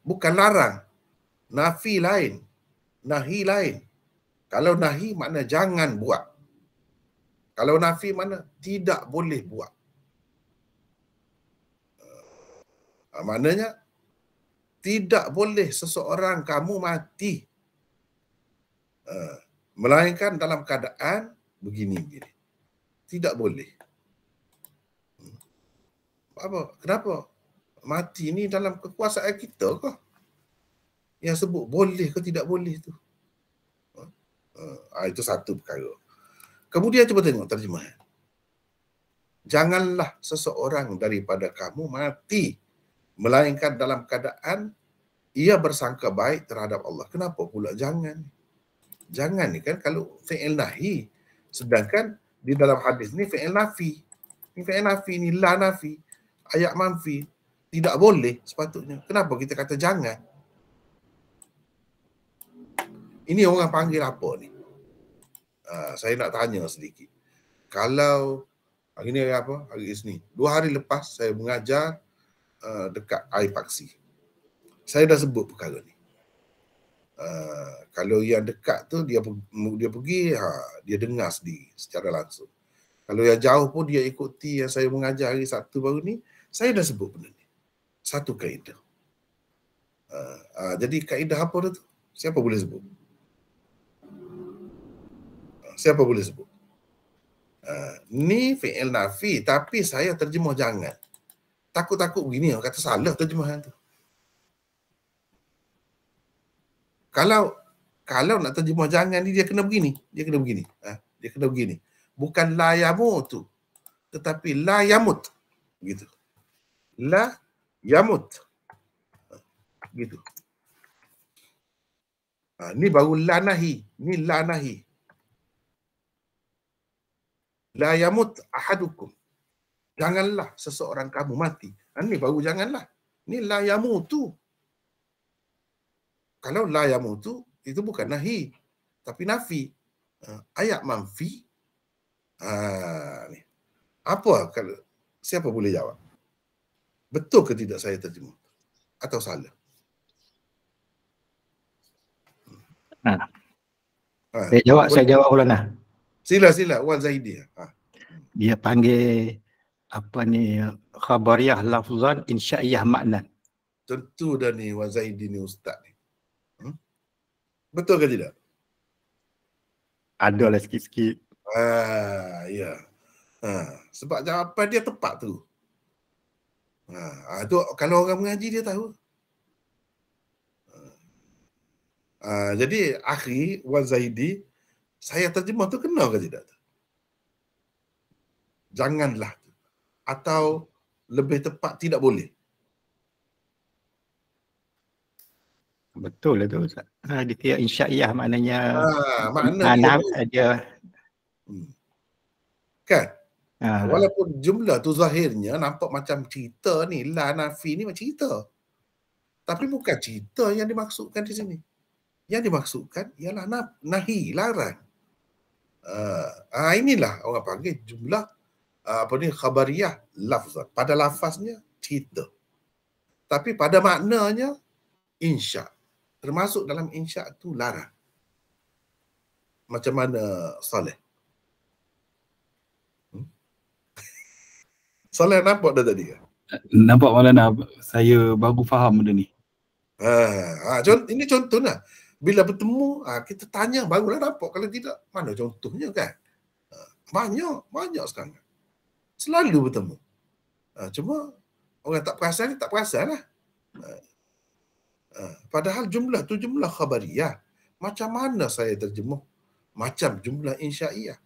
Bukan larang. Nafi lain. Nahi lain. Kalau nahi makna jangan buat. Kalau nafi makna tidak boleh buat. Maknanya tidak boleh seseorang kamu mati melainkan dalam keadaan begini-begini. Tidak boleh. Apa? Kenapa? Mati ni dalam kekuasaan kita ke? Yang sebut boleh ke tidak boleh tu. Itu satu perkara. Kemudian cuba tengok terjemahan. Janganlah seseorang daripada kamu mati melainkan dalam keadaan ia bersangka baik terhadap Allah. Kenapa pula jangan? Jangan ni kan kalau fi'il nahi. Sedangkan di dalam hadis ni fi'il nafi. Ni fi'il nafi ni la nafi. Ayat manfi. Tidak boleh sepatutnya. Kenapa kita kata jangan? Ini orang panggil apa ni? Saya nak tanya sedikit. Kalau hari ni hari apa? Hari Isnin. 2 hari lepas saya mengajar dekat air paksi. Saya dah sebut perkara ni. Kalau yang dekat tu dia pergi, dia dengar sendiri secara langsung. Kalau yang jauh pun dia ikuti yang saya mengajar hari Sabtu baru ni, saya dah sebut benda ni. Satu kaedah. Jadi kaedah apa tu? Siapa boleh sebut? Siapa boleh sebut? Ni fi'il nafi tapi saya terjemah jangan. Takut-takut begini, kata salah terjemahan tu. Kalau nak terjemah jangan ni dia kena begini. Dia kena begini. Dia kena begini. Bukan la yamutu, tetapi la yamut. Gitu. La yamut. Gitu. Ni baru la nahi. Ni la nahi. La yamut ahadukum. Janganlah seseorang kamu mati. Ini baru janganlah. Ini la yamutu. Kalau la yamutu, itu bukan nahi. Tapi nafi. Ayat manfi. Ni. Apa kalau siapa boleh jawab? Betul ke tidak saya terjemah? Atau salah? Saya jawab ulana. Sila Wan Zaidi. Dia panggil apa ni, khabariyah lafzan, insya'iyah maknan. Tentu dah ni Wan Zaidi ni ustaz ni. Betul ke tidak? Adalah sikit-sikit. Ya. Sebab jawapan dia tepat tu. Tu kalau orang mengaji dia tahu. Jadi akhi Wan Zaidi, saya terjemah tu kena ke tidak? Janganlah. Atau lebih tepat tidak boleh. Betul lah tu Ustaz. Dia kira insya'iyah maknanya Makna dia kan? Walaupun jumlah tu zahirnya nampak macam cerita ni, la nafi ni macam cerita. Tapi bukan cerita yang dimaksudkan di sini. Yang dimaksudkan ialah nahi, larang. Inilah orang panggil jumlah khabariyah lafzan. Pada lafaznya cerita. Tapi pada maknanya insya. Termasuk dalam insya tu larang. Macam mana Saleh? Saleh nampak dah tadi ke? Nampak Maulana, saya baru faham benda ni. Ini contohnya. Bila bertemu, kita tanya barulah nampak. Kalau tidak, mana contohnya kan? Banyak sekarang. Selalu bertemu. Cuma orang tak perasan lah. Padahal jumlah tu jumlah khabariyah. Macam mana saya terjemuh? Macam jumlah insya'iyah.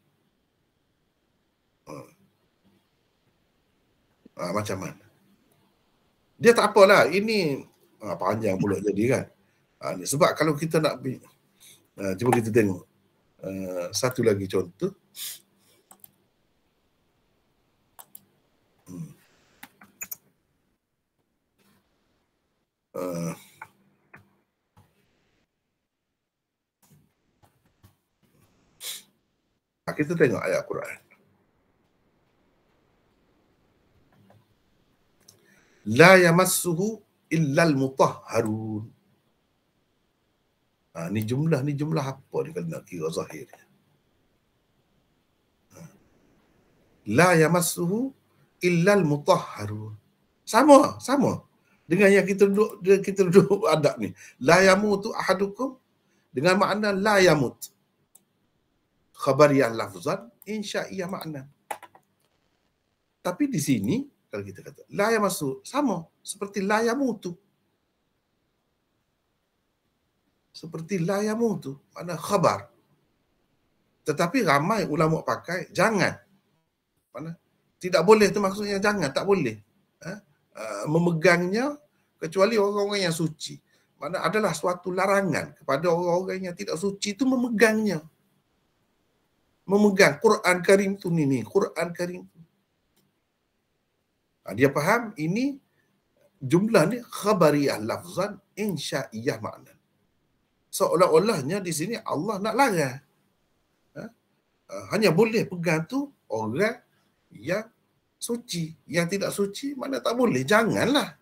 Macam mana? Dia tak apalah. Ini panjang pula jadi kan. Sebab kalau kita nak cuba kita tengok satu lagi contoh. Kita tengok ayat Quran. La yamassuhu illal mutahharun. Ni jumlah apa ni kalau nak kira zahirnya? La yamassuhu illal mutahharun. Sama dengan yang kita duduk adab ni. La yamutu ahadukum dengan makna la yamut. Khabariyah lafzan, insya'iyah makna. Tapi di sini kalau kita kata la yamassu, sama seperti la yamutu. Seperti la yamutu, makna khabar. Tetapi ramai ulama pakai jangan. Mana? Tidak boleh tu maksudnya jangan, tak boleh. Memegangnya kecuali orang-orang yang suci. Mana adalah suatu larangan kepada orang-orang yang tidak suci itu memegangnya. Memegang Quran Karim tu ni Quran Karim tu. Dia faham ini jumlah ni khabariyah lafzan, insya'iyah makna. Seolah-olahnya di sini Allah nak larang. Hanya boleh pegang tu orang yang suci. Yang tidak suci mana tak boleh. Janganlah.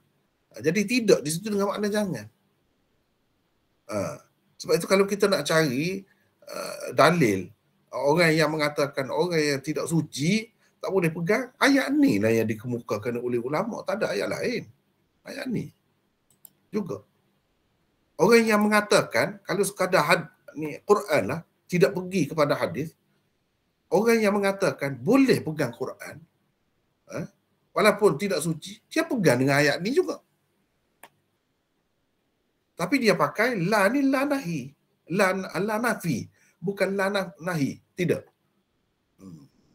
Jadi tidak di situ dengan makna jangan. Sebab itu kalau kita nak cari dalil orang yang mengatakan orang yang tidak suci tak boleh pegang, ayat ni lah yang dikemukakan oleh ulama. Tak ada ayat lain. Ayat ni juga. Orang yang mengatakan kalau sekadar ni Quran lah, tidak pergi kepada hadis. Orang yang mengatakan boleh pegang Quran, walaupun tidak suci, dia pegang dengan ayat ni juga. Tapi dia pakai la ni la nahi. La nafi. Bukan la nahi. Tidak.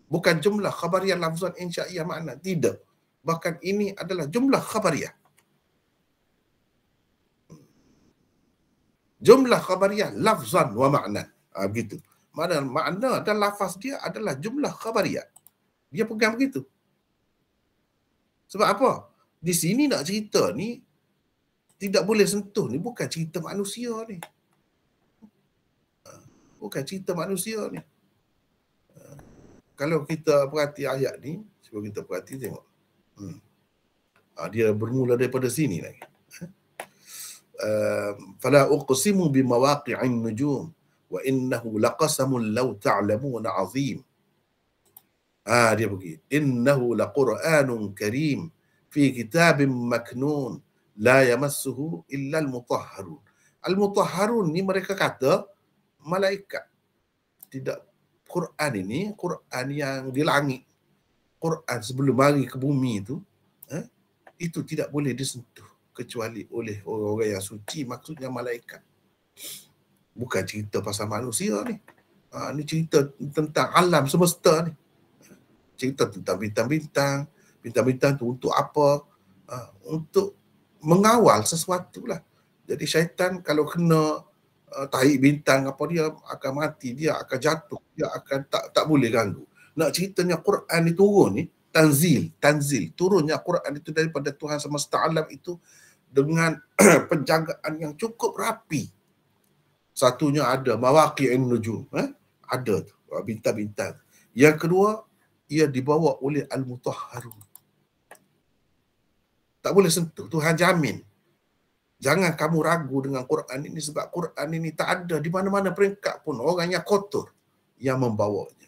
Bukan jumlah khabariyah lafzan insya'iyah makna. Tidak. Bahkan ini adalah jumlah khabariyah. Jumlah khabariyah lafzan wa makna. Begitu. Makna dan lafaz dia adalah jumlah khabariyah. Dia pegang begitu. Sebab apa? Di sini nak cerita ni tidak boleh sentuh ni bukan cerita manusia ni. Bukan cerita manusia ni. Kalau kita perhati ayat ni, cuba kita perhati tengok. Dia bermula daripada sini lagi. Fala uqsimu bimawaqi'in nujum wa innahu laqasamun law ta'lamuna 'azim. Dia pergi. Innahu laqur'anun karim fi kitabim maknun la yamassuhu illa al-mutahharun. Al-mutahharun ni mereka kata malaikat. Tidak. Quran ini Quran yang di langit. Quran sebelum mari ke bumi itu tidak boleh disentuh kecuali oleh orang-orang yang suci, maksudnya malaikat. Bukan cerita pasal manusia ni. Ni cerita tentang alam semesta ni. Cerita tentang bintang-bintang. Bintang-bintang tu untuk apa? Untuk mengawal sesuatu lah. Jadi syaitan kalau kena tahi bintang apa, dia akan mati, dia akan jatuh, dia akan tak boleh ganggu. Nak ceritanya Quran ni turun ni, tanzil, turunnya Quran itu daripada Tuhan semesta alam itu dengan penjagaan yang cukup rapi. Satunya ada mawaqi'in nujum, ada tu bintang-bintang. Yang kedua, ia dibawa oleh al-mutahharun. Tak boleh sentuh, Tuhan jamin. Jangan kamu ragu dengan Quran ini sebab Quran ini tak ada di mana-mana peringkat pun orang yang kotor yang membawanya.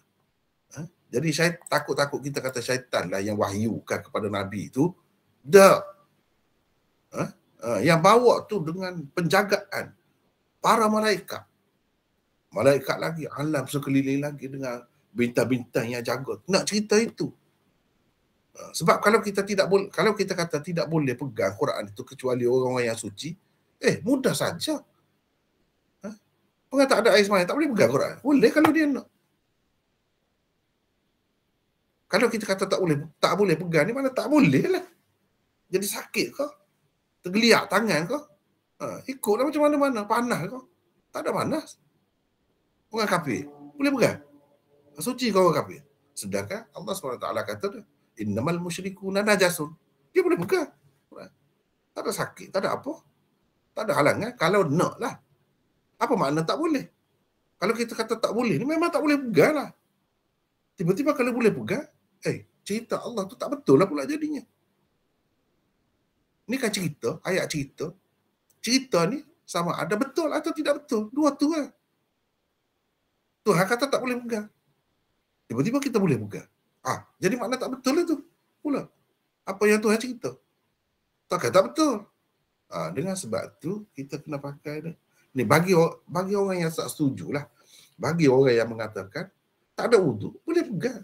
Jadi saya takut-takut kita kata syaitan lah yang wahyukan kepada Nabi itu. Dah. Yang bawa tu dengan penjagaan para malaikat. Malaikat lagi, alam sekeliling lagi dengan bintang-bintang yang jaga. Nak cerita itu. Sebab kalau kita kata tidak boleh pegang Quran itu kecuali orang-orang yang suci, mudah saja. Orang tak ada air sembahyang tak boleh pegang Quran. Boleh kalau dia nak. Kalau kita kata tak boleh pegang ni, mana tak boleh lah. Jadi sakit kau? Tergeliak tangan kau? Ikutlah macam mana-mana. Panas kau? Tak ada panas. Orang kafir boleh pegang. Suci kau orang kafir. Sedangkan Allah SWT kata dah, innamal musyrikuna najasun. Dia boleh pegang. Tak ada sakit, tak ada apa. Tak ada halangan. Kalau nak lah. Apa makna tak boleh? Kalau kita kata tak boleh, ni memang tak boleh pegang lah. Tiba-tiba kalau boleh pegang, cerita Allah tu tak betul lah pula jadinya. Ni kan cerita, ayat cerita. Cerita ni sama ada betul atau tidak betul. Dua tu lah. Tuhan kata tak boleh pegang. Tiba-tiba kita boleh pegang. Jadi makna tak betul lah tu. Pula. Apa yang Tuhan cerita. Takkan tak betul. Dengan sebab tu, kita kena pakai dah. Ni bagi orang yang tak setuju lah. Bagi orang yang mengatakan, tak ada wuduk, boleh pegang.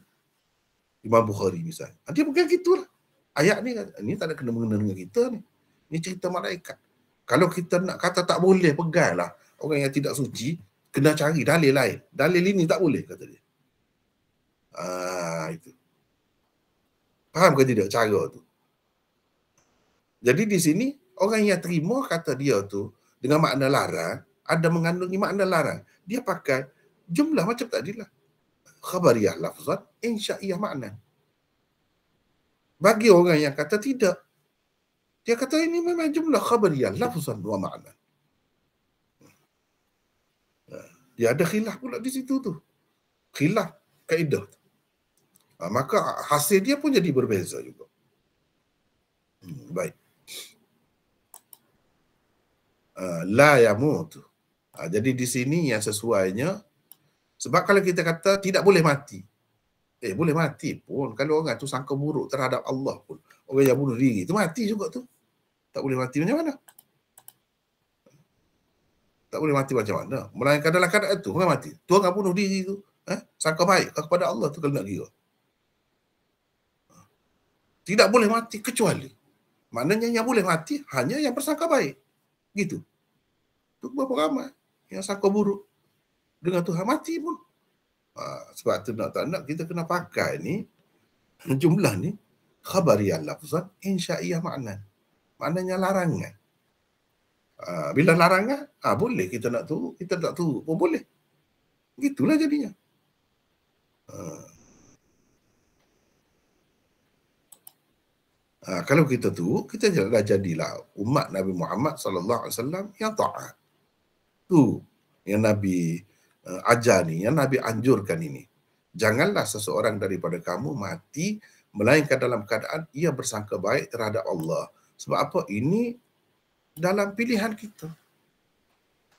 Imam Bukhari misalnya. Dia pegang gitulah. Ayat ni tak ada kena-mengena dengan kita ni. Ni cerita malaikat. Kalau kita nak kata tak boleh pegang lah, orang yang tidak suci, kena cari dalil lain. Dalil ini tak boleh, kata dia. Itu. Faham ke tidak cara tu? Jadi di sini, orang yang terima kata dia tu, dengan makna larang, ada mengandungi makna larang. Dia pakai jumlah macam tadi lah. Khabariyah lafzan, insya'iyah makna. Bagi orang yang kata tidak, dia kata ini memang jumlah khabariyah lafzan wa makna. Dia ada khilaf pula di situ tu. Khilaf kaedah. Maka hasil dia pun jadi berbeza juga. Baik. La yamut. Jadi di sini yang sesuainya, sebab kalau kita kata tidak boleh mati. Boleh mati pun. Kalau orang tu sangka buruk terhadap Allah pun. Orang yang bunuh diri tu mati juga tu. Tak boleh mati macam mana? Tak boleh mati macam mana? Melainkan dalam keadaan tu, orang mati. Tu orang bunuh diri tu. Sangka baik kepada Allah tu kalau nak kira. Tidak boleh mati kecuali. Maknanya yang boleh mati hanya yang bersangka baik. Gitu. Tu berapa ramai yang sangka buruk dengan Tuhan mati pun. Sebab tu nak tak nak kita kena pakai ni jumlah ni khabariyah lafzan insya'iyah makna. Maknanya larangan. Bila larangan, boleh kita nak turut, kita tak turut pun boleh. Gitulah jadinya. Kalau kita tu, kita dah jadilah umat Nabi Muhammad sallallahu alaihi wasallam yang taat. Tu yang Nabi ajar ni, yang Nabi anjurkan ini. Janganlah seseorang daripada kamu mati melainkan dalam keadaan ia bersangka baik terhadap Allah. Sebab apa? Ini dalam pilihan kita.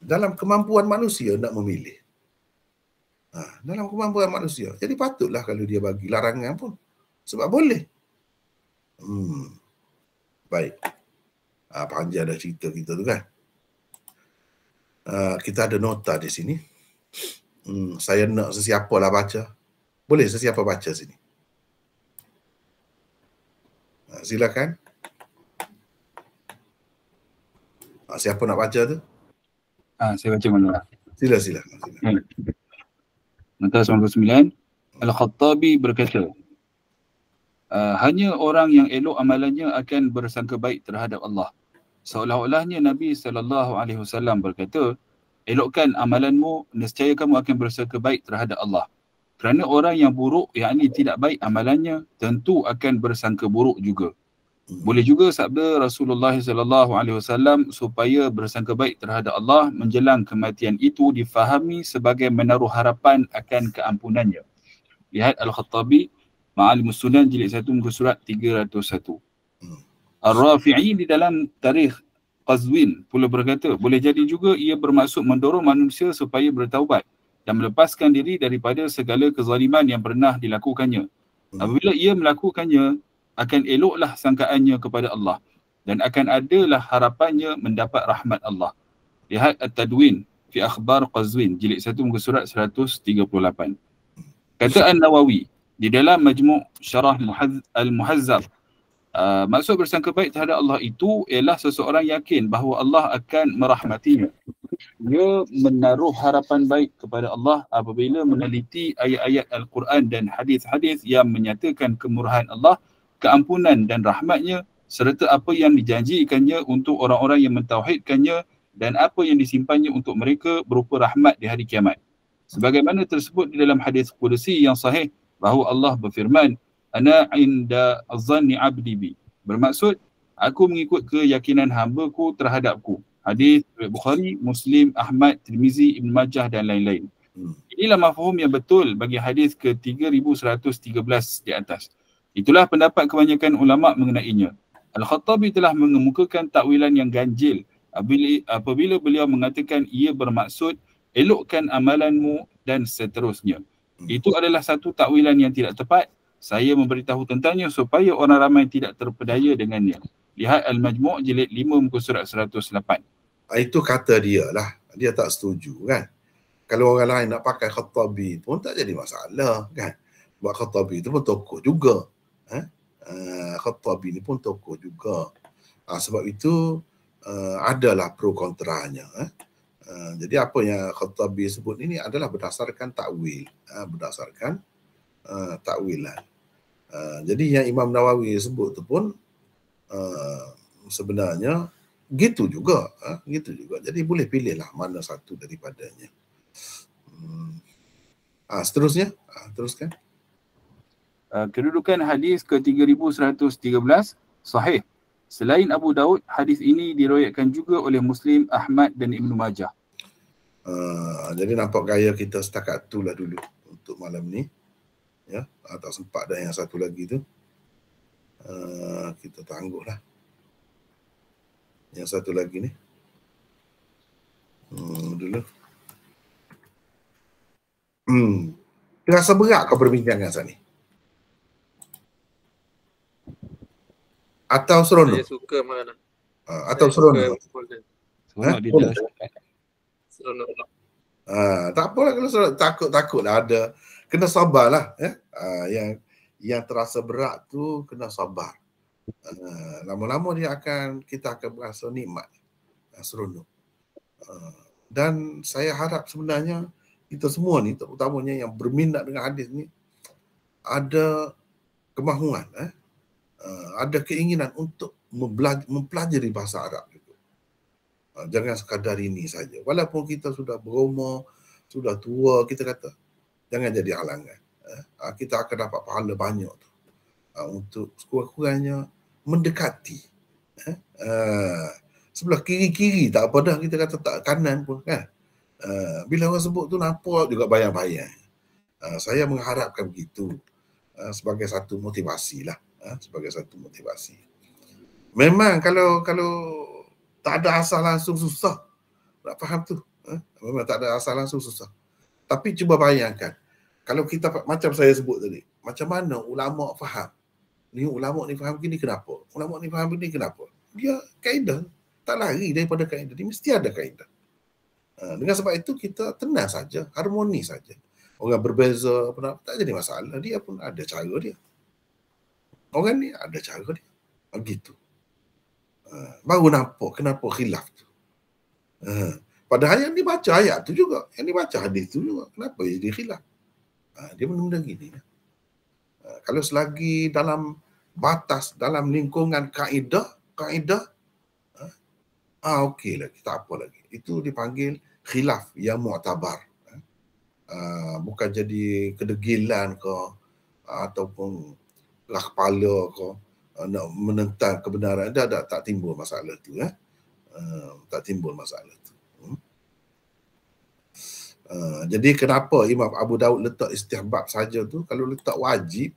Dalam kemampuan manusia nak memilih. Dalam kemampuan manusia. Jadi patutlah kalau dia bagi larangan pun. Sebab boleh. Baik. Panjang dah cerita kita tu kan. Kita ada nota di sini. Saya nak sesiapa lah baca. Boleh sesiapa baca sini. Silakan. Siapa nak baca tu? Saya baca mana? Sila. Nota 99. Al-Khattabi berkata, hanya orang yang elok amalannya akan bersangka baik terhadap Allah. Seolah-olahnya Nabi SAW berkata, elokkan amalanmu, nescaya kamu akan bersangka baik terhadap Allah. Kerana orang yang buruk, yakni tidak baik amalannya, tentu akan bersangka buruk juga. Boleh juga sabda Rasulullah SAW supaya bersangka baik terhadap Allah menjelang kematian itu difahami sebagai menaruh harapan akan keampunannya. Lihat Al-Khattabi Ma'alimus Sunan jilid 1 muka surat 301. Ar-Rafi'i di dalam tarikh Qazwin pula berkata, boleh jadi juga ia bermaksud mendorong manusia supaya bertaubat dan melepaskan diri daripada segala kezaliman yang pernah dilakukannya. Apabila ia melakukannya, akan eloklah sangkaannya kepada Allah dan akan adalah harapannya mendapat rahmat Allah. Lihat At-Tadwin fi Akhbar Qazwin jilid 1 muka surat 138. Kata An-Nawawi di dalam Majmu' Syarah Al-Muhazzab, maksud bersangka baik terhadap Allah itu ialah seseorang yakin bahawa Allah akan merahmatinya. Dia menaruh harapan baik kepada Allah apabila meneliti ayat-ayat Al-Quran dan hadis-hadis yang menyatakan kemurahan Allah, keampunan dan rahmatnya serta apa yang dijanjikannya untuk orang-orang yang mentauhidkannya dan apa yang disimpannya untuk mereka berupa rahmat di hari kiamat. Sebagaimana tersebut di dalam hadis Qudsi yang sahih bahawa Allah berfirman, ana inda azanni abdi bi. Bermaksud, aku mengikut keyakinan hamba-Ku terhadapku. Hadis Bukhari, Muslim, Ahmad, Tirmizi, Ibn Majah dan lain-lain. Inilah mafhum yang betul bagi hadis ke-3113 di atas. Itulah pendapat kebanyakan ulama mengenainya. Al-Khattabi telah mengemukakan takwilan yang ganjil apabila beliau mengatakan ia bermaksud elokkan amalanmu dan seterusnya. Itu adalah satu takwilan yang tidak tepat. Saya memberitahu tentangnya supaya orang ramai tidak terpedaya dengannya. Lihat Al-Majmu' jilid 5 muka surat 108. Itu kata dia lah. Dia tak setuju kan. Kalau orang lain nak pakai Khattabi pun tak jadi masalah kan. Sebab Khattabi itu pun tokoh juga. Khattabi ni pun tokoh juga. Sebab itu adalah pro kontranya. Jadi apa yang Khattabi sebut ini adalah berdasarkan takwil. Berdasarkan takwilan. Jadi yang Imam Nawawi sebut tu pun sebenarnya gitu juga. Gitu juga. Jadi boleh pilihlah mana satu daripadanya. Seterusnya. Teruskan. Kedudukan hadis ke-3113 sahih. Selain Abu Daud, hadis ini diriwayatkan juga oleh Muslim, Ahmad dan Ibn Majah. Jadi nampak gaya kita setakat itulah dulu untuk malam ni. Ya, tak sempat dah yang satu lagi tu. Kita tangguhlah. Yang satu lagi ni. Dulu. Terasa berat kau perbincangan saat ni? Atau seronok? Saya suka mana? Atau seronok? Seronok. Tak apalah kalau seronok. Takutlah ada. Kena sabarlah. Yang terasa berat tu kena sabar. Lama-lama kita akan berasa nikmat. Seronok. Dan saya harap sebenarnya kita semua ni, terutamanya yang berminat dengan hadis ni, ada kemahuan, ada keinginan untuk mempelajari bahasa Arab juga. Jangan sekadar ini saja. Walaupun kita sudah berumur, sudah tua, kita kata jangan jadi halangan. Kita akan dapat pahala banyak tu. Untuk sekurang-kurangnya mendekati. Sebelah kiri-kiri tak apa dah, kita kata tak kanan pun kan. Bila orang sebut tu nampak juga bayang-bayang. Saya mengharapkan begitu sebagai satu motivasi lah. Sebagai satu motivasi. Memang kalau tak ada asal langsung susah nak faham tu. Memang tak ada asal langsung susah. Tapi cuba bayangkan, kalau kita macam saya sebut tadi, macam mana ulama faham? Ni ulama ni faham gini kenapa? Ulama ni faham gini kenapa? Dia kaedah, tak lari daripada kaedah. Dia mesti ada kaedah. Dengan sebab itu kita tenang saja, harmoni saja. Orang berbeza pendapat tak jadi masalah. Dia pun ada cara dia. Orang ni ada cara dia. Begitu. Baru nampak kenapa khilaf tu. Padahal yang dibaca ayat tu juga, yang dibaca hadis tu juga. Kenapa jadi khilaf? Dia benda-benda gini. Kalau selagi dalam batas, dalam lingkungan kaedah, okey lagi, tak apa lagi. Itu dipanggil khilaf yang mu'tabar. Bukan jadi kedegilan ke, ataupun keras kepala ke, nak menentang kebenaran. Tak timbul masalah tu. Tak timbul masalah tu. Jadi kenapa Imam Abu Daud letak istihbab saja tu? Kalau letak wajib,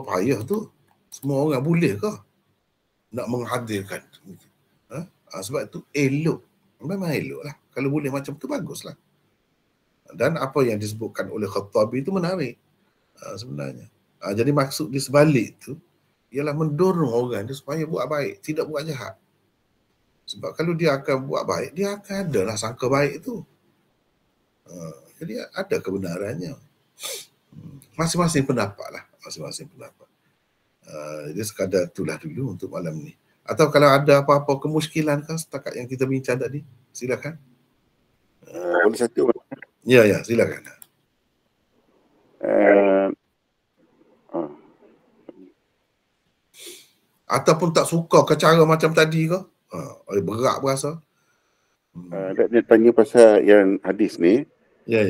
payah tu. Semua orang boleh ke nak menghadirkan? Sebab itu elok. Memang elok lah. Kalau boleh macam tu, baguslah. Dan apa yang disebutkan oleh Khattabi itu menarik sebenarnya. Jadi maksud di sebalik tu ialah mendorong orang dia supaya buat baik, tidak buat jahat. Sebab kalau dia akan buat baik, dia akan adalah sangka baik tu. Jadi ada kebenarannya. Masing-masing pendapat lah. Masing-masing pendapat. Jadi sekadar itulah dulu untuk malam ni. Atau kalau ada apa-apa kemusykilan kan setakat yang kita bincang tadi, silakan. Boleh satu. Ya, silakan. Ataupun tak suka ke cara macam tadi ke? Berat berasa. Dia tanya pasal yang hadis ni. Ya.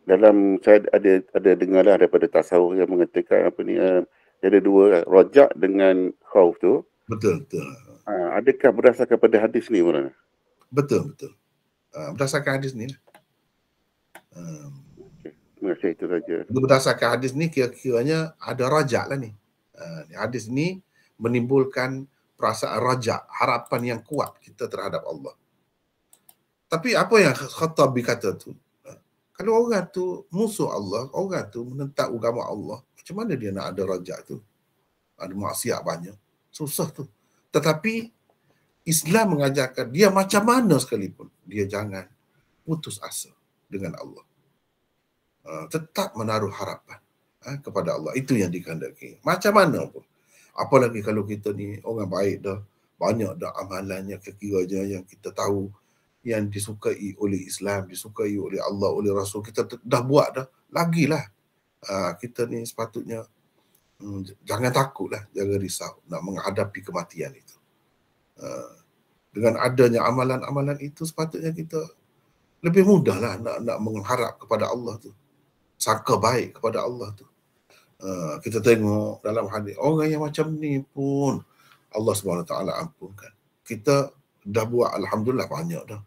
Dalam saya ada dengarlah daripada tasawuf yang mengatakan apa ni, ada dua, rajak dengan khauf tu. Betul. Adakah berdasarkan pada hadis ni, Maulana? Betul. Berdasarkan hadis ni lah. Terima kasih, itu saja. Berdasarkan hadis ni kira-kiranya ada rajak lah ni. Hadis ni menimbulkan perasaan rajak, harapan yang kuat kita terhadap Allah. Tapi apa yang Khattabi kata tu, kalau orang tu musuh Allah, orang tu menentang agama Allah, macam mana dia nak ada rajak tu? Ada maksiat banyak. Susah tu. Tetapi Islam mengajarkan dia macam mana sekalipun, dia jangan putus asa dengan Allah. Tetap menaruh harapan kepada Allah. Itu yang dikehendaki. Macam mana pun. Apalagi kalau kita ni orang baik dah, banyak dah amalannya, kira-kiranya yang kita tahu yang disukai oleh Islam, disukai oleh Allah, oleh Rasul, kita dah buat dah, lagilah. Kita ni sepatutnya jangan takutlah, jangan risau nak menghadapi kematian itu. Dengan adanya amalan-amalan itu, sepatutnya kita lebih mudahlah nak mengharap kepada Allah tu, sangka baik kepada Allah tu. Kita tengok dalam hadis, orang yang macam ni pun Allah SWT ampunkan. Kita dah buat alhamdulillah banyak dah,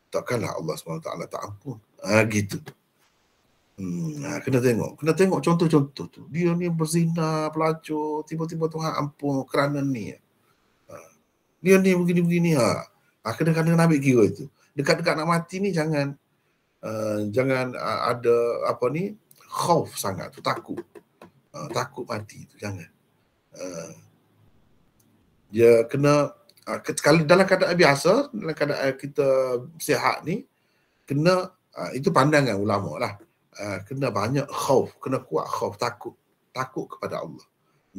takkanlah Allah SWT tak ampun. Gitu. Kena tengok contoh-contoh tu. Dia ni berzina, pelacur, tiba-tiba Tuhan ampun kerana ni. Dia ni begini-begini. Kena ambil kira itu. Dekat-dekat nak mati ni jangan ada apa ni, khauf sangat tu, takut mati tu, jangan. Dia kena kalau dalam keadaan biasa, dalam keadaan kita sihat ni, kena itu pandangan ulama lah. Kena banyak khauf, kena kuat khauf, takut kepada Allah.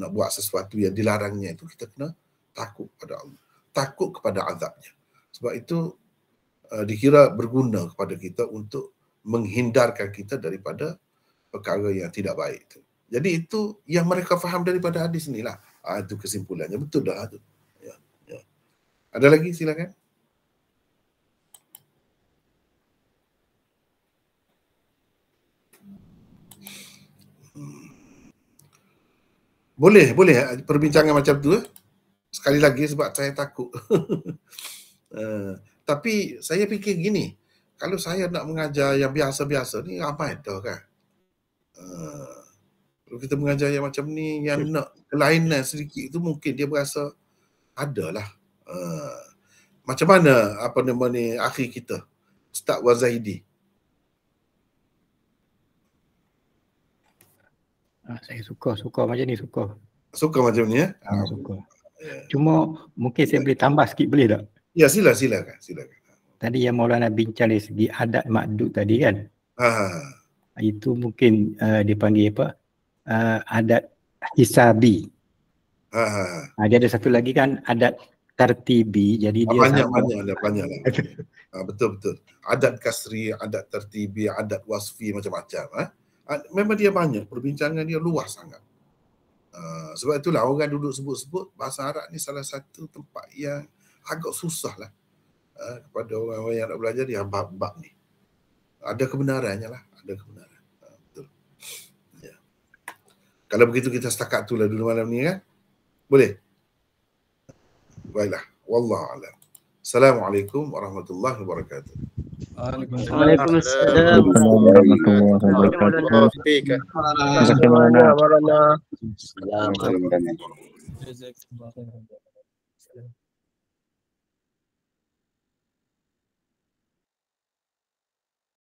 Nak buat sesuatu yang dilarangnya itu, kita kena takut kepada Allah, takut kepada azabnya. Sebab itu dikira berguna kepada kita untuk menghindarkan kita daripada perkara yang tidak baik itu. Jadi itu yang mereka faham daripada hadis ni lah. Itu kesimpulannya. Betul dah tu. Ya. Ada lagi? Silakan. Boleh perbincangan macam tu. Sekali lagi sebab saya takut. Tapi saya fikir gini, kalau saya nak mengajar yang biasa-biasa ni ramai dah kan. Kalau kita mengajar yang macam ni, yang nak kelainan sedikit tu mungkin dia berasa adalah. Macam mana apa nama ni akhi kita, Ustaz Wazahidi? Saya suka macam ni, suka. Suka macam ni ya? Suka. Cuma mungkin saya boleh tambah sikit, boleh tak? Ya, silakan. Tadi yang Maulana bincang dari segi adat makdud tadi kan. Itu mungkin dipanggil apa? Adat hisabi. Dia ada satu lagi kan adat tertibi. Jadi dia banyak lah. Betul. Adat kasri, adat tertibi, adat wasfi, macam-macam. Memang dia banyak, perbincangan dia luas sangat. Sebab itulah orang duduk sebut-sebut bahasa Arab ni salah satu tempat yang agak susah lah kepada orang-orang yang nak belajar dia bab-bab ni. Ada kebenarannya lah, betul. Ya. Kalau begitu kita setakat tu lah dulu malam ni kan? Boleh? Baiklah, wallahu a'lam. Assalamualaikum warahmatullahi wabarakatuh. Waalaikumsalam Assalamualaikum warahmatullahi wabarakatuh.